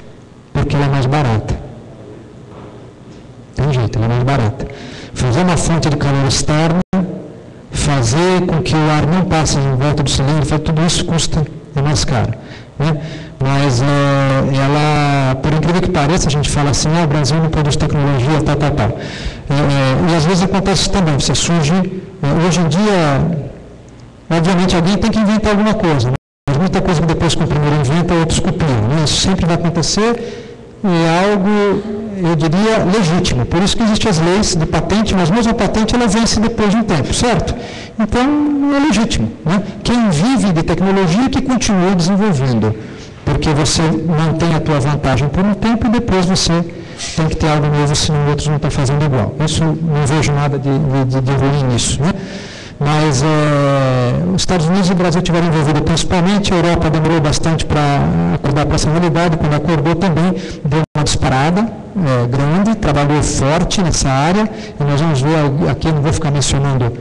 porque ela é mais barata. Tem jeito, ela é mais barata. Fazer uma fonte de calor externa, fazer com que o ar não passe em volta do cilindro, tudo isso é mais caro. Né? Mas ela, por incrível que pareça, a gente fala assim, o Brasil não produz tecnologia, tal. E às vezes acontece isso também, você surge, hoje em dia, obviamente alguém tem que inventar alguma coisa, né? Mas muita coisa que depois que o primeiro inventa, outros copiam. Né? Isso sempre vai acontecer, e é algo, eu diria, legítimo. Por isso que existem as leis de patente, mas mesmo a patente ela vence depois de um tempo, certo? Então, é legítimo. Né? Quem vive de tecnologia que continue desenvolvendo, porque você mantém a tua vantagem por um tempo e depois você tem que ter algo novo, senão outros não estão fazendo igual. Isso, não vejo nada de ruim nisso. Né? Mas os Estados Unidos e o Brasil estiveram envolvidos principalmente, a Europa demorou bastante para acordar para essa realidade, quando acordou também deu uma disparada grande, trabalhou forte nessa área, e nós vamos ver, aqui eu não vou ficar mencionando,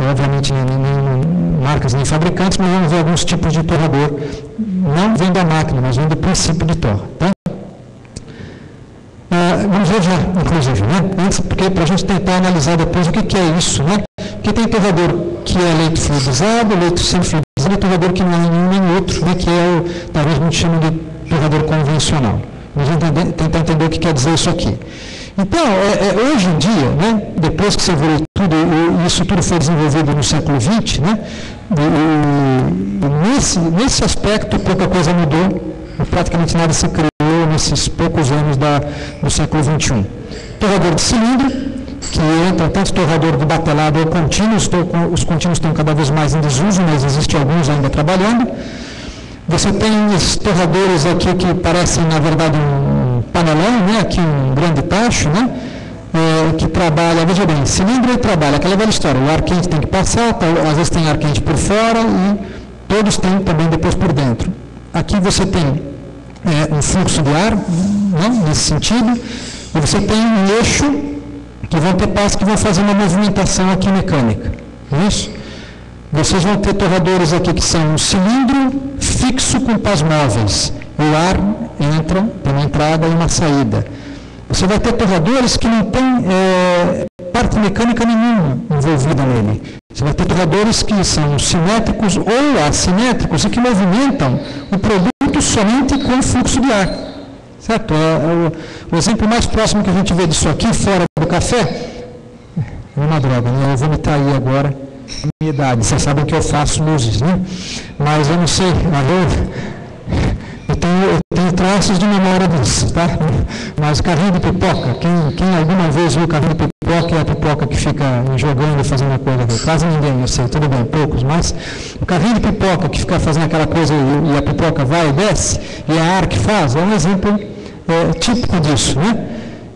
obviamente, nem marcas nem fabricantes, mas vamos ver alguns tipos de torrador, não vem da máquina, mas vem do princípio de torra. Tá? Vamos ver já, inclusive, né? Antes, porque para a gente tentar analisar depois o que é isso, né? Porque tem torrador que é leito fluidizado, leito semi-fluidizado, e torrador que não é nenhum nem outro, né? Que é talvez a gente chama de torrador convencional. Nós vamos tentar entender o que quer dizer isso aqui. Então, hoje em dia, né? Depois que você evoluiu tudo, e isso tudo foi desenvolvido no século XX, né? Nesse aspecto, pouca coisa mudou, praticamente nada se criou nesses poucos anos do século XXI. Torrador de cilindro, que entra tanto torrador de batelado ou contínuo, os contínuos estão cada vez mais em desuso, mas existem alguns ainda trabalhando. Você tem os torradores aqui que parecem, na verdade, um panelão, né? Aqui um grande tacho, né? Que trabalha, veja bem, cilindro ele trabalha, aquela velha história, o ar quente tem que passar, às vezes tem ar quente por fora e todos têm também depois por dentro. Aqui você tem um fluxo de ar, né, nesse sentido, e você tem um eixo que vão ter partes que vão fazer uma movimentação aqui mecânica. É isso? Vocês vão ter torradores aqui que são um cilindro fixo com pás móveis. O ar entra, tem uma entrada e uma saída. Você vai ter torradores que não tem parte mecânica nenhuma envolvida nele. Você vai ter torradores que são simétricos ou assimétricos e que movimentam o produto somente com o fluxo de ar. Certo? O exemplo mais próximo que a gente vê disso aqui, fora do café, é uma droga, né? Eu vou me trair agora a minha idade. Vocês sabem que eu faço luzes, né? Mas eu não sei, eu tenho traços de memória disso, tá? Mas o carrinho de pipoca, quem alguma vez viu o carrinho de pipoca, é a pipoca que fica jogando e fazendo a coisa, quase ninguém, eu sei, tudo bem, poucos, mas o carrinho de pipoca que fica fazendo aquela coisa e a pipoca vai e desce, e a ar que faz, é um exemplo típico disso, né?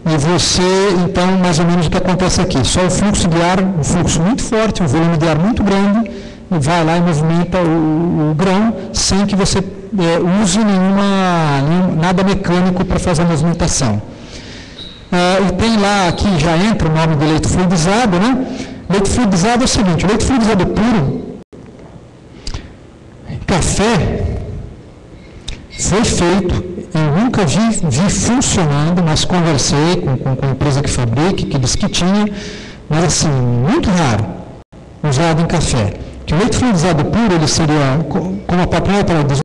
E você, então, mais ou menos o que acontece aqui, só o fluxo de ar, um fluxo muito forte, um volume de ar muito grande, vai lá e movimenta o grão sem que você use nada mecânico para fazer a movimentação. E tem lá, aqui já entra o nome do leite fluidizado, né? Leite fluidizado é o seguinte, o leite fluidizado puro, café, foi feito, eu nunca vi funcionando, mas conversei com a empresa que fabrica, que disse que tinha, mas assim, muito raro, usado em café. Que o leite fluidizado puro, ele seria, como a própria palavra diz,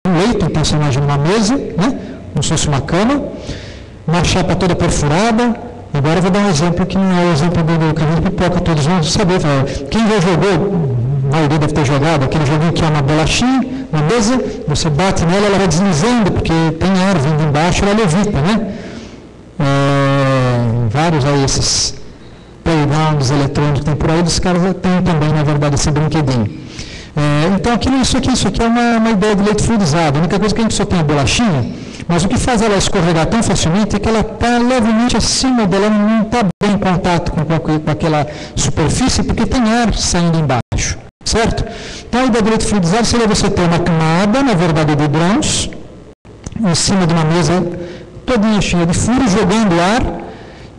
um leito, então você imagina uma mesa, né? Como se fosse uma cama, uma chapa toda perfurada. Agora eu vou dar um exemplo que não é o exemplo do carrinho de pipoca, todos vão saber. Quem já jogou, a maioria deve ter jogado, aquele joguinho que é uma bolachinha na mesa, você bate nela, ela vai deslizando, porque tem ar vindo embaixo, ela levita, né? Vários aí esses playgrounds eletrônicos que tem por aí, os caras têm também, na verdade, esse brinquedinho. Então, isso aqui é uma ideia de leite fluidizado. A única coisa que a gente só tem a bolachinha, mas o que faz ela escorregar tão facilmente é que ela está levemente acima dela, ela não está bem em contato com aquela superfície, porque tem ar saindo embaixo, certo? Então, a ideia do leite fluidizado seria você ter uma camada, na verdade, de grãos, em cima de uma mesa todinha cheia de furos, jogando ar.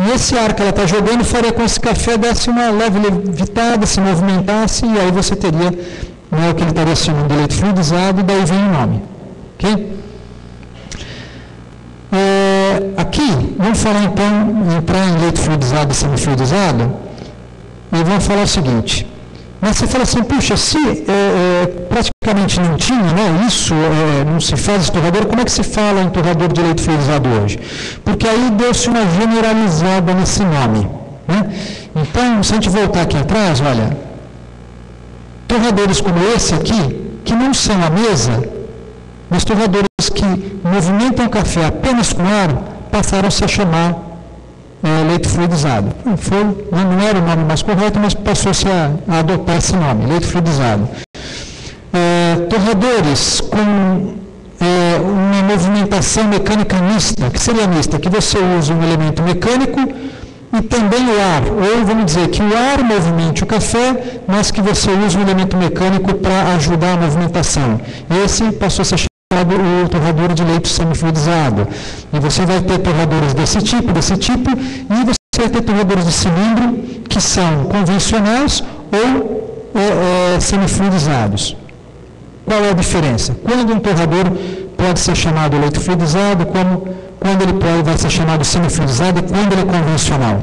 E esse ar que ela está jogando faria com que esse café desse uma leve levitada, se movimentasse, e aí você teria o que ele estaria chamando de leite fluidizado, e daí vem o nome. Ok? Aqui, vamos falar então, entrar em leite fluidizado e semifluidizado, e vamos falar o seguinte. Mas você fala assim, puxa, se praticamente não tinha, né, isso, não se faz esse torrador, como é que se fala em torrador de leite fluidizado hoje? Porque aí deu-se uma generalizada nesse nome. Né? Então, se a gente voltar aqui atrás, olha, torradores como esse aqui, que não são a mesa, mas torradores que movimentam o café apenas com ar, passaram-se a chamar leite fluidizado. Não era o nome mais correto, mas passou-se a adotar esse nome, leite fluidizado. Torradores com uma movimentação mecânica mista. O que seria mista? Que você usa um elemento mecânico e também o ar. Ou vamos dizer que o ar movimente o café, mas que você usa um elemento mecânico para ajudar a movimentação. Esse passou a ser chamado o torrador de leite semifluidizado. E você vai ter torradores desse tipo, e você vai ter torradores de cilindro que são convencionais ou semifluidizados. Qual é a diferença? Quando um torrador pode ser chamado leite fluidizado, quando ele vai ser chamado semifluidizado e quando ele é convencional?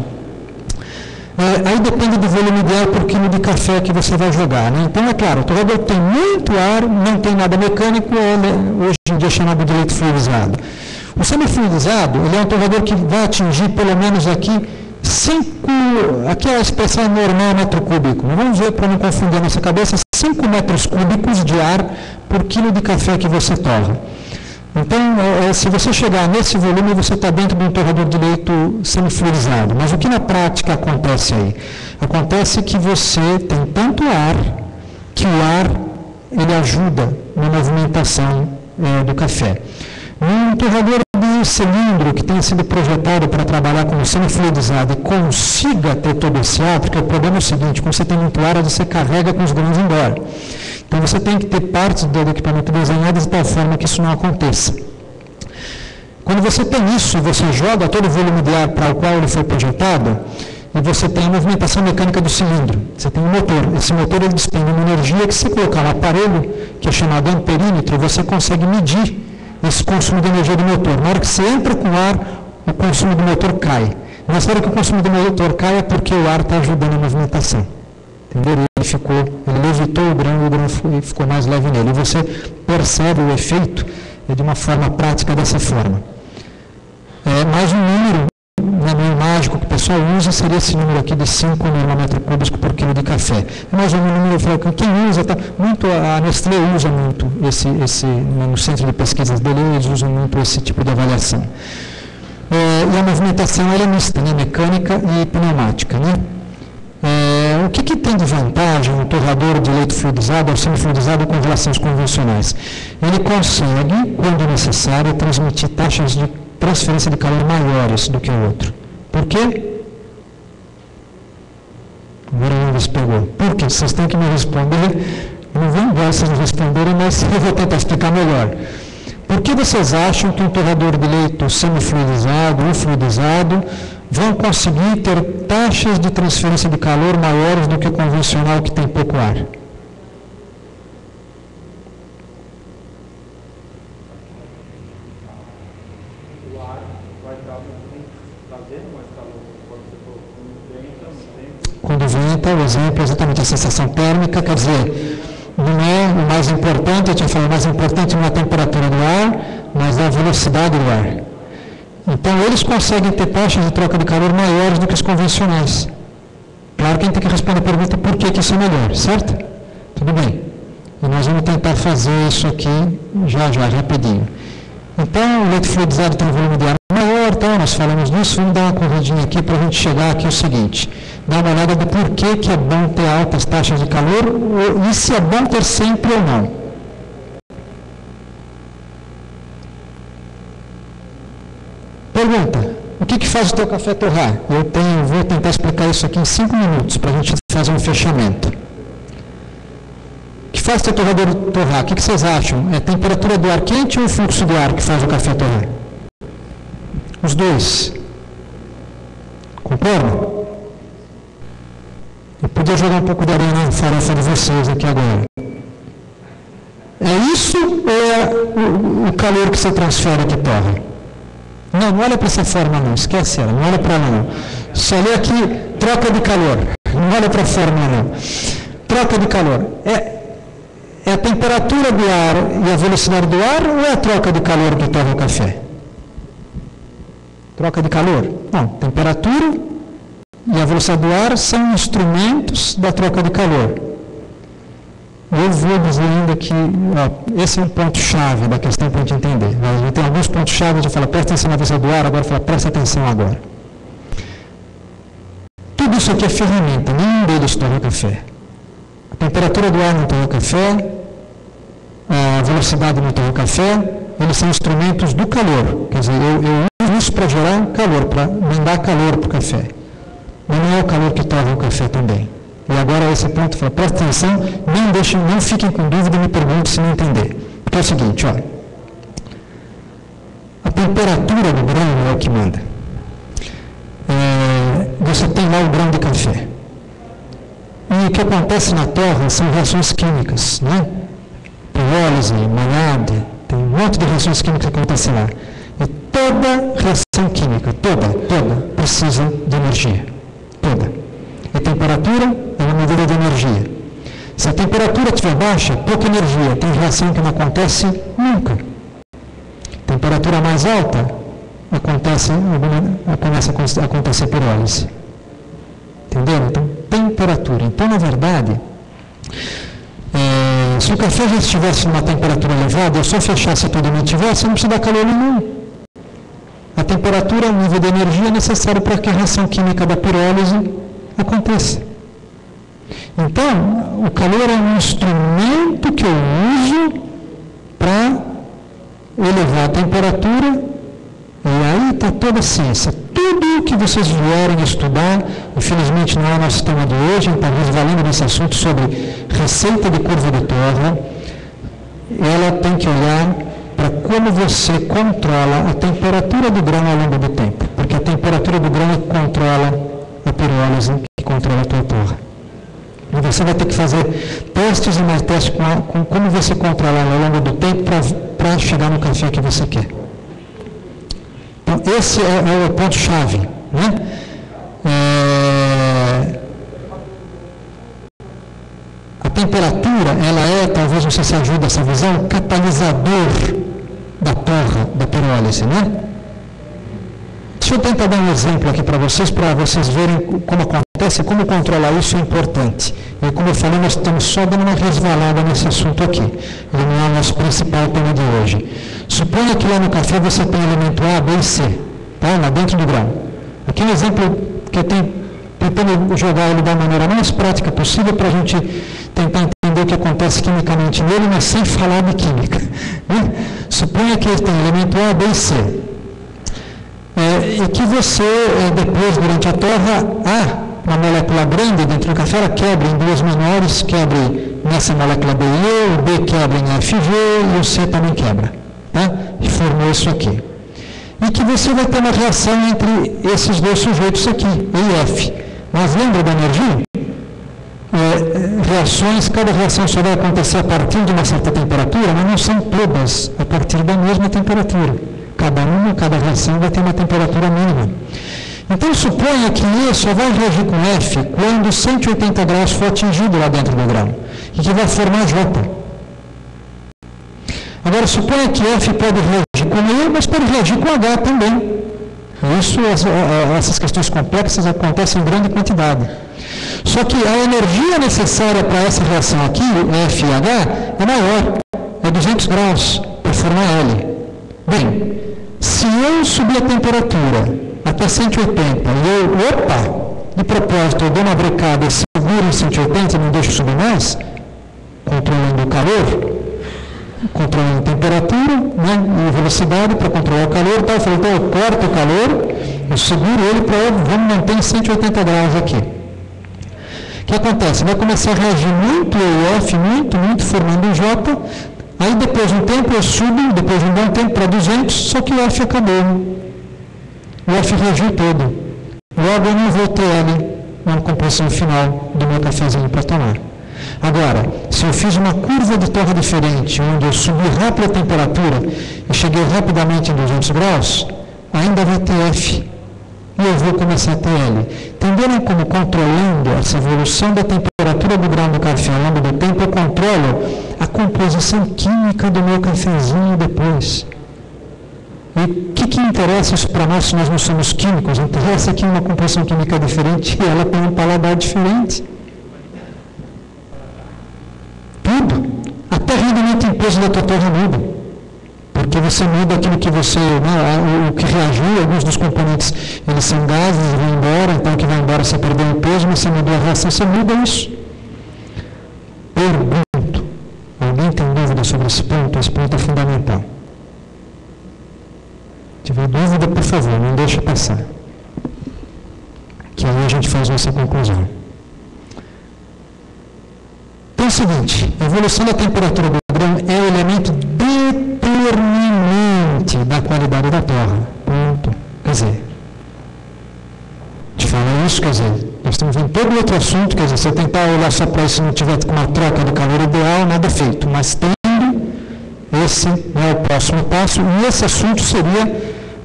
Aí depende do volume de ar por quilo de café que você vai jogar. Né? Então, é claro, o torrador tem muito ar, não tem nada mecânico, hoje em dia é chamado de leite fluidizado. O semifluidizado, ele é um torrador que vai atingir pelo menos aqui 5, aqui é a expressão normal metro cúbico, vamos ver para não confundir a nossa cabeça, 5 metros cúbicos de ar por quilo de café que você torra. Então, se você chegar nesse volume, você está dentro de um torrador de leite semifluidizado. Mas o que na prática acontece aí? Acontece que você tem tanto ar, que o ar ele ajuda na movimentação do café. Um torrador de cilindro que tenha sido projetado para trabalhar como semifluidizado e consiga ter todo esse ar, porque o problema é o seguinte, quando você tem muito ar, você carrega com os grãos embora. Então você tem que ter partes do equipamento desenhadas de tal forma que isso não aconteça. Quando você tem isso, você joga todo o volume de ar para o qual ele foi projetado, e você tem a movimentação mecânica do cilindro. Você tem um motor. Esse motor ele despende uma energia que, se colocar um aparelho, que é chamado amperímetro, você consegue medir esse consumo de energia do motor. Na hora que você entra com ar, o consumo do motor cai. Nessa hora que o consumo do motor cai é porque o ar está ajudando a movimentação. Entendeu? Ele levitou o grão e o grão ficou mais leve nele. E você percebe o efeito de uma forma prática dessa forma. Mais um número, não é mágico que o pessoal só usa seria esse número aqui de 5 nanômetros cúbicos por quilo de café. Mas o número, quem usa, a Nestlé usa muito no centro de pesquisas dele, eles usam muito esse tipo de avaliação. E a movimentação ela é mista, né, mecânica e pneumática. Né? O que tem de vantagem um torrador de leite fluidizado ou semifluidizado com relação aos convencionais? Ele consegue, quando necessário, transmitir taxas de transferência de calor maiores do que o outro. Por quê? Agora não me pegou. Por quê? Vocês têm que me responder. Eu não vou embora se vocês não responderem, mas eu vou tentar explicar melhor. Por que vocês acham que um torrador de leite semifluidizado ou fluidizado vão conseguir ter taxas de transferência de calor maiores do que o convencional que tem pouco ar? O ar vai trazer mais calor. Quando venta, o exemplo é exatamente a sensação térmica, quer dizer, não é o mais importante, eu tinha falado, o mais importante não é a temperatura do ar, mas a velocidade do ar. Então, eles conseguem ter taxas de troca de calor maiores do que os convencionais. Claro que a gente tem que responder a pergunta por que isso é melhor, certo? Tudo bem. E nós vamos tentar fazer isso aqui já, rapidinho. Então, o leite fluidizado tem um volume de ar maior, então nós falamos disso, vamos dar uma corridinha aqui para a gente chegar aqui ao seguinte. Dar uma olhada de por que é bom ter altas taxas de calor e se é bom ter sempre ou não. Pergunta, o que faz o teu café torrar? Vou tentar explicar isso aqui em 5 minutos para a gente fazer um fechamento. O que faz o teu torrador torrar? O que vocês acham? É a temperatura do ar quente ou o fluxo do ar que faz o café torrar? Os dois. Concordam? Eu podia jogar um pouco de areia na farofa de vocês aqui agora. É isso ou é o calor que você transfere que torra? Não olha para essa forma não, esquece ela, não olha para ela não. Só lê aqui, troca de calor. Não olha para a forma não. Troca de calor. É a temperatura do ar e a velocidade do ar ou é a troca de calor que torra o café? Troca de calor? Não, temperatura e a velocidade do ar são instrumentos da troca de calor. Eu vou dizer ainda que esse é um ponto-chave da questão para a gente entender. A gente tem alguns pontos-chave, a gente fala, presta atenção na velocidade do ar, agora fala, presta atenção agora. Tudo isso aqui é ferramenta, nenhum deles torra café. A temperatura do ar não torra café, a velocidade não torra café, eles são instrumentos do calor. Quer dizer, eu uso isso para gerar calor, para mandar calor para o café. Mas não é o calor que torra o café também. E agora esse ponto, presta atenção, não fiquem com dúvida e me perguntem se não entender. Porque é o seguinte, ó, a temperatura do grão é o que manda. Você tem lá o grão de café. E o que acontece na torra são reações químicas, né? Pirólise, Maillard, tem um monte de reações químicas que acontecem lá. E toda reação química, toda, precisa de energia. Toda. E temperatura é uma medida de energia. Se a temperatura estiver baixa, pouca energia, tem reação que não acontece nunca. Temperatura mais alta, começa a acontecer pirólise. Entendeu? Então, temperatura. Então, na verdade, se o café já estivesse numa temperatura elevada, eu só fechasse tudo e não tivesse, eu não precisa dar calor nenhum. A temperatura é um nível de energia necessário para que a reação química da pirólise aconteça. Então, o calor é um instrumento que eu uso para elevar a temperatura, e aí está toda a ciência. Tudo que vocês vierem estudar, infelizmente não é o nosso tema de hoje, está resvalando nesse assunto sobre receita de curva de torra, ela tem que olhar para como você controla a temperatura do grão ao longo do tempo, porque a temperatura do grão é que controla a pirólise, que controla a tua torra. E você vai ter que fazer testes e mais testes com como você controla ela ao longo do tempo para chegar no café que você quer. Então, esse é o ponto-chave, né? A temperatura, ela é, talvez não sei se ajuda essa visão, catalisador da torra, da pirólise, né? Deixa eu tentar dar um exemplo aqui para vocês verem como acontece, como controlar isso é importante. E como eu falei, nós estamos só dando uma resvalada nesse assunto aqui. Ele não é o nosso principal tema de hoje. Suponha que lá no café você tem elemento A, B e C, tá? Lá dentro do grão. Aqui é um exemplo que eu tenho tentando jogar ele da maneira mais prática possível para a gente tentar entender o que acontece quimicamente nele, mas sem falar de química. Né? Suponha que ele tem elemento A, B e C. E que você, depois, durante a torra, uma molécula grande dentro do café, ela quebra em duas menores, quebre nessa molécula B e E, o B quebra em FG e o C também quebra. Tá? E formou isso aqui. E que você vai ter uma reação entre esses dois sujeitos aqui, E e F. Mas lembra da energia? Reações, cada reação só vai acontecer a partir de uma certa temperatura, mas não são todas a partir da mesma temperatura. Cada reação vai ter uma temperatura mínima. Então, suponha que E só vai reagir com F quando 180 graus for atingido lá dentro do grão, e que vai formar J. Agora, suponha que F pode reagir com E, mas pode reagir com H também. Isso, essas questões complexas acontecem em grande quantidade. Só que a energia necessária para essa reação aqui, F e H, é maior. É 200 graus para formar L. Bem, se eu subir a temperatura até 180 e de propósito, eu dou uma brecada e seguro em 180 e não deixo subir mais, controlando o calor, controlando a temperatura, né, e velocidade para controlar o calor, então eu corto o calor, eu seguro ele vamos manter em 180 graus aqui. O que acontece? Vai começar a reagir muito o F, muito, formando o J, aí depois de um tempo eu subo, depois de um bom tempo para 200, só que o F acabou. O F reagiu todo. Logo eu não vou ter L na composição final do meu cafezinho para tomar. Agora, se eu fiz uma curva de torra diferente, onde eu subi rápido a temperatura e cheguei rapidamente a 200 graus, ainda vai ter F. E eu vou começar a ter L. Entenderam como controlando essa evolução da temperatura do grão do café ao longo do tempo, eu controlo a composição química do meu cafezinho depois. E o que interessa isso para nós se nós não somos químicos? Interessa aqui uma composição química diferente e ela tem um paladar diferente. Tudo. Até rendimento em peso da tua torre muda. Porque você muda aquilo que você, o que reagiu, alguns dos componentes, eles são gases, vão embora, então o que vai embora você perdeu o peso, mas você mudou a reação, você muda isso. Pergunto. Alguém tem dúvida sobre esse ponto? Esse ponto é fundamental. Se tiver dúvida, por favor, não deixe passar. Que aí a gente faz nossa conclusão. Então é o seguinte, a evolução da temperatura do grão é o elemento determinante da qualidade da torra. Ponto. Quer dizer, te falar isso, quer dizer, nós estamos vendo todo outro assunto, quer dizer, se eu tentar olhar só para isso e não tiver com uma troca do calor ideal, nada feito. Mas tendo, esse é o próximo passo, e esse assunto seria,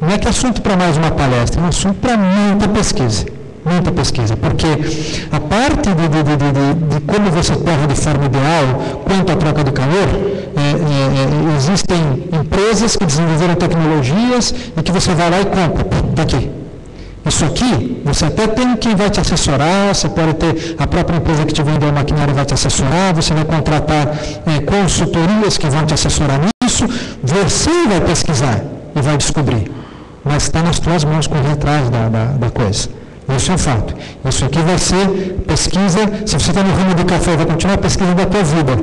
não é que assunto para mais uma palestra, é um assunto para muita pesquisa. Muita pesquisa, porque a parte de como você torra de forma ideal, quanto à troca de calor, existem empresas que desenvolveram tecnologias e que você vai lá e compra, daqui. Isso aqui, você até tem quem vai te assessorar, você pode ter a própria empresa que te vendeu o maquinário vai te assessorar, você vai contratar consultorias que vão te assessorar nisso, você vai pesquisar e vai descobrir, mas está nas tuas mãos correr atrás da coisa. Isso é um fato. Isso aqui vai ser pesquisa, se você está no ramo de café, vai continuar a pesquisa da tua vida.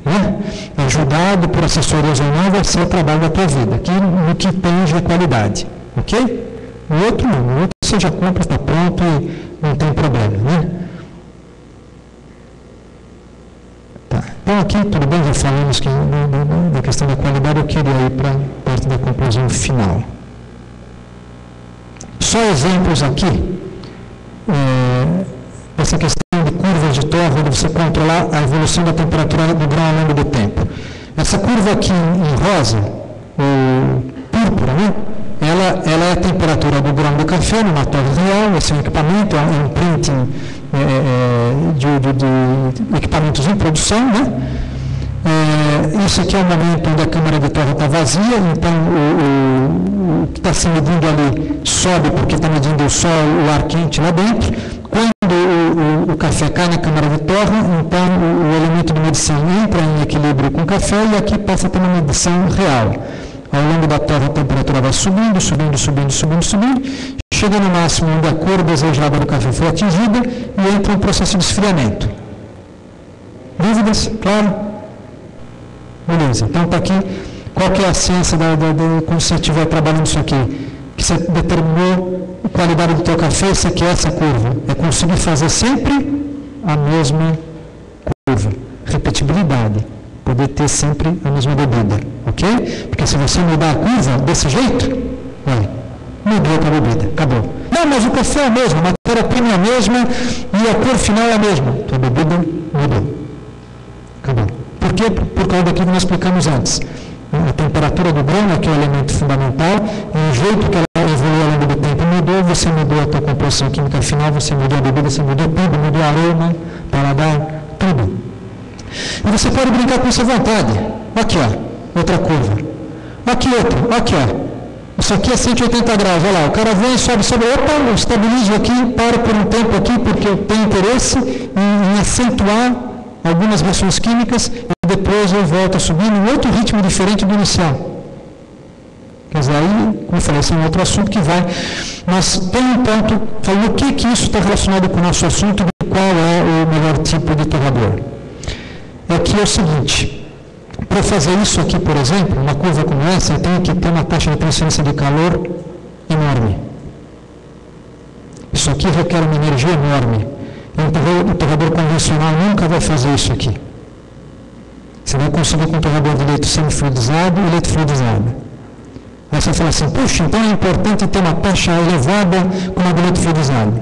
Né? Ajudado por assessorias ou não, vai ser o trabalho da tua vida, aqui no que tange a qualidade. Ok? O outro não. O outro você já compra, está pronto e não tem problema. Né? Tá. Então aqui, tudo bem, já falamos que, da questão da qualidade, eu queria ir para a parte da conclusão final. Só exemplos aqui, essa questão de curvas de torre, onde você controlar a evolução da temperatura do grão ao longo do tempo. Essa curva aqui em rosa, ou púrpura, né? Ela é a temperatura do grão do café numa torre real, esse é um equipamento, é um printing de equipamentos em produção, né? Isso aqui é o momento onde a câmara de torra está vazia, então o que está se medindo ali sobe porque está medindo só o ar quente lá dentro. Quando o café cai na câmara de torra, então o elemento de medição entra em equilíbrio com o café e aqui passa a ter uma medição real. Ao longo da torra a temperatura vai subindo, chega no máximo onde a cor desejada do café foi atingida e entra um processo de esfriamento. Dúvidas? Claro? Beleza, então está aqui, qual que é a ciência quando você estiver trabalhando isso aqui? Que você determinou a qualidade do teu café, você quer essa curva. É conseguir fazer sempre a mesma curva. Repetibilidade. Poder ter sempre a mesma bebida, ok? Porque se você mudar a curva desse jeito, mudou a bebida, acabou. Não, mas o café é o mesmo, a matéria-prima é a mesma e a cor final é a mesma. Tua bebida mudou. Acabou. Por quê? Por causa daquilo que nós explicamos antes. A temperatura do grão, que é o elemento fundamental, e o jeito que ela evoluiu ao longo do tempo mudou, você mudou a tua composição química final, você mudou a bebida, você mudou tudo, mudou o aroma, paladar, tudo. E você pode brincar com isso à vontade. Aqui, ó, outra curva. Aqui outra, aqui, ó. Isso aqui é 180 graus, olha lá, o cara vem, sobe, opa, eu estabilizo aqui, paro por um tempo aqui, porque eu tenho interesse em acentuar algumas reações químicas e depois eu volto a subir num outro ritmo diferente do inicial. Quer dizer, aí, como eu falei, esse é um outro assunto que vai, mas tem um ponto, falando o que isso está relacionado com o nosso assunto e qual é o melhor tipo de torrador. Aqui é o seguinte, para fazer isso aqui, por exemplo, uma curva como essa, eu tenho que ter uma taxa de transferência de calor enorme. Isso aqui requer uma energia enorme. O torrador convencional nunca vai fazer isso aqui. Você vai conseguir com um torrador de leite semifluidizado e leite fluidizado. Aí você fala assim, puxa, então é importante ter uma taxa elevada como a do leite fluidizado.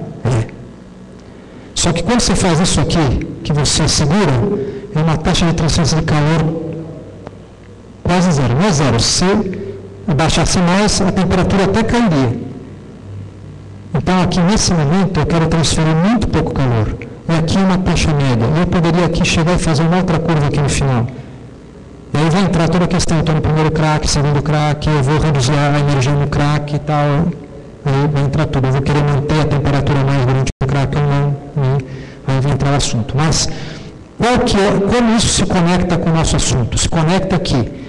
Só que quando você faz isso aqui, que você segura, é uma taxa de transferência de calor quase zero. Não é zero. Se abaixasse mais, a temperatura até cairia. Então, aqui nesse momento, eu quero transferir muito pouco calor. E aqui uma taxa média. Eu poderia aqui chegar e fazer uma outra curva aqui no final. E aí vai entrar toda a questão. Estou no primeiro crack, segundo crack, eu vou reduzir a energia no crack e tal. Aí vai entrar tudo. Eu vou querer manter a temperatura mais durante o crack ou não. Aí vai entrar o assunto. Mas, como isso se conecta com o nosso assunto? Se conecta aqui.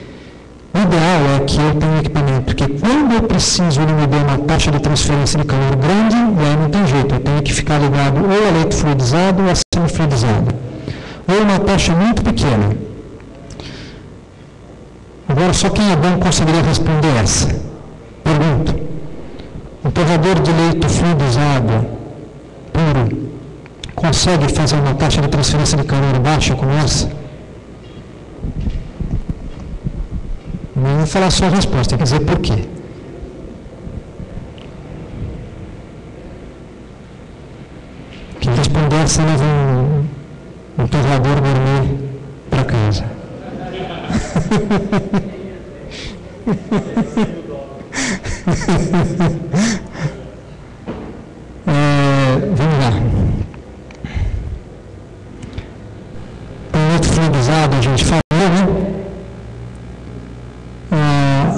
O ideal é que eu tenha um equipamento que quando eu preciso ele me dê uma taxa de transferência de calor grande, e aí não tem jeito, eu tenho que ficar ligado ou a leite fluidizado ou a semifluidizado. Ou uma taxa muito pequena. Agora, só quem é bom conseguiria responder essa. Pergunta. Um torrador de leite fluidizado puro consegue fazer uma taxa de transferência de calor baixa como essa? Não vou falar só a resposta, tem que dizer por quê. Quem responder essa leva um torrador gourmet para casa. Vamos lá. O leite fluidizado a gente falou, né?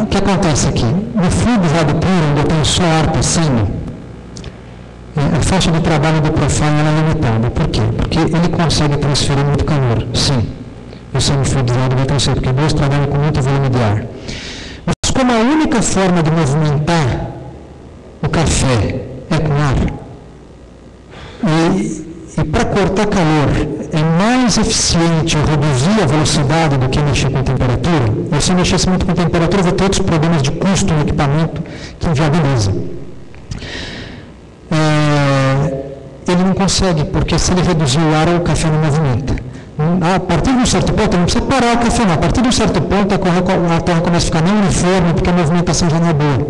O que acontece aqui? No fluidizado puro, onde eu tenho só ar passando, a faixa de trabalho do profile é limitada. Por quê? Porque ele consegue transferir muito calor. Sim, o semifluidizado vai transferir, porque dois trabalham com muito volume de ar. Mas como a única forma de movimentar o café é com ar, e para cortar calor é mais eficiente eu reduzir a velocidade do que mexer com temperatura. E se eu mexesse muito com temperatura, eu vou ter outros problemas de custo no equipamento que inviabiliza. Ele não consegue, porque se ele reduzir o ar, o café não movimenta. A partir de um certo ponto, não precisa parar o café, não. A partir de um certo ponto, a torra começa a ficar não uniforme, porque a movimentação já não é boa.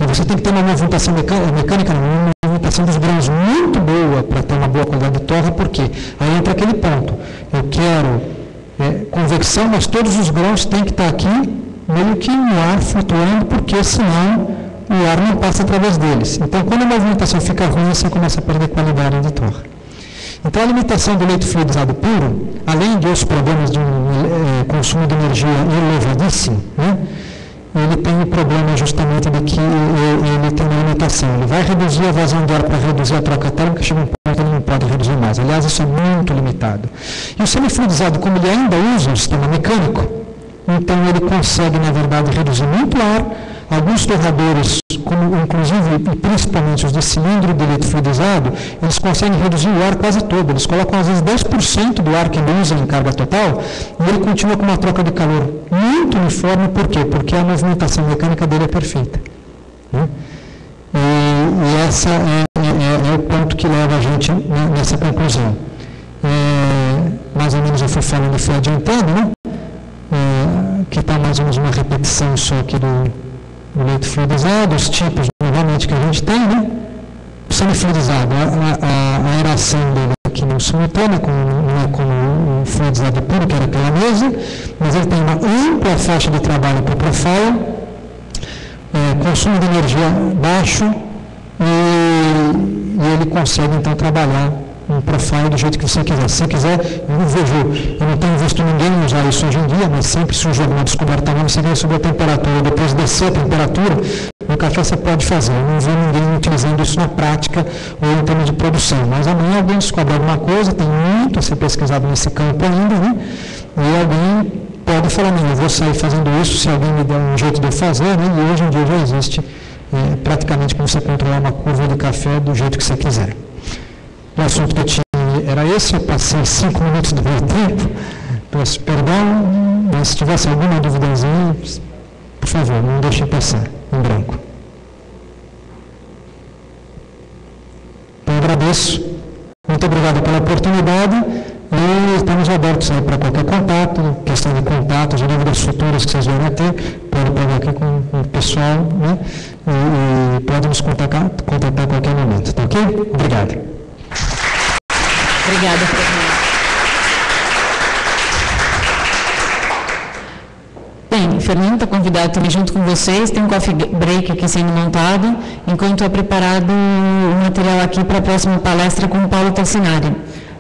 E você tem que ter uma movimentação mecânica, uma movimentação dos grãos muito boa para ter uma boa qualidade de torra, porque aí entra aquele ponto. Eu quero convecção, mas todos os grãos têm que estar aqui, meio que no ar flutuando, porque senão o ar não passa através deles. Então, quando a movimentação fica ruim, você começa a perder qualidade de torra. Então, a limitação do leite fluidizado puro, além dos problemas de consumo de energia elevadíssimo, né, ele tem o problema justamente de que ele tem uma limitação. Ele vai reduzir a vazão de ar para reduzir a troca térmica, chega um ponto que ele não pode reduzir mais. Aliás, isso é muito limitado. E o semifluidizado, como ele ainda usa o sistema mecânico, então ele consegue, na verdade, reduzir muito ar. Alguns torradores, como inclusive e principalmente os de cilindro de leite fluidizado, eles conseguem reduzir o ar quase todo. Eles colocam às vezes 10% do ar que ele usa em carga total e ele continua com uma troca de calor muito uniforme. Por quê? Porque a movimentação mecânica dele é perfeita. Né? E esse é o ponto que leva a gente nessa conclusão. Mais ou menos eu fui falando e fui adiantando, né? Que está mais ou menos uma repetição só aqui do leite fluidizado, os tipos novamente que a gente tem, né? Semifluidizado, a aeração dele aqui não simultânea, não é como o fluidizado puro, que era aquela mesa, mas ele tem uma ampla faixa de trabalho para o profile, consumo de energia baixo e ele consegue então trabalhar um profile do jeito que você quiser. Se você quiser, eu não tenho visto ninguém usar isso hoje em dia, mas sempre surge alguma descoberta nova, você quer subir a temperatura, depois descer a temperatura, no café você pode fazer. Eu não vi ninguém utilizando isso na prática ou em termos de produção, mas amanhã alguém descobre alguma coisa, tem muito a ser pesquisado nesse campo ainda, né? E alguém pode falar, não, eu vou sair fazendo isso se alguém me der um jeito de eu fazer, né? E hoje em dia já existe praticamente como você controlar uma curva de café do jeito que você quiser. O assunto que eu tinha era esse, eu passei 5 minutos do meu tempo, peço perdão, mas se tivesse alguma duvidazinha, por favor, não deixe passar em branco. Então, agradeço, muito obrigado pela oportunidade e estamos abertos aí para qualquer contato, questão de contatos, dúvidas futuras que vocês venham a ter, pode pegar aqui com o pessoal, né? E pode nos contactar a qualquer momento, tá ok? Obrigado. Obrigada, Fernando. Bem, Fernando está convidado também junto com vocês, tem um coffee break aqui sendo montado, enquanto é preparado o material aqui para a próxima palestra com o Paulo Tassinari.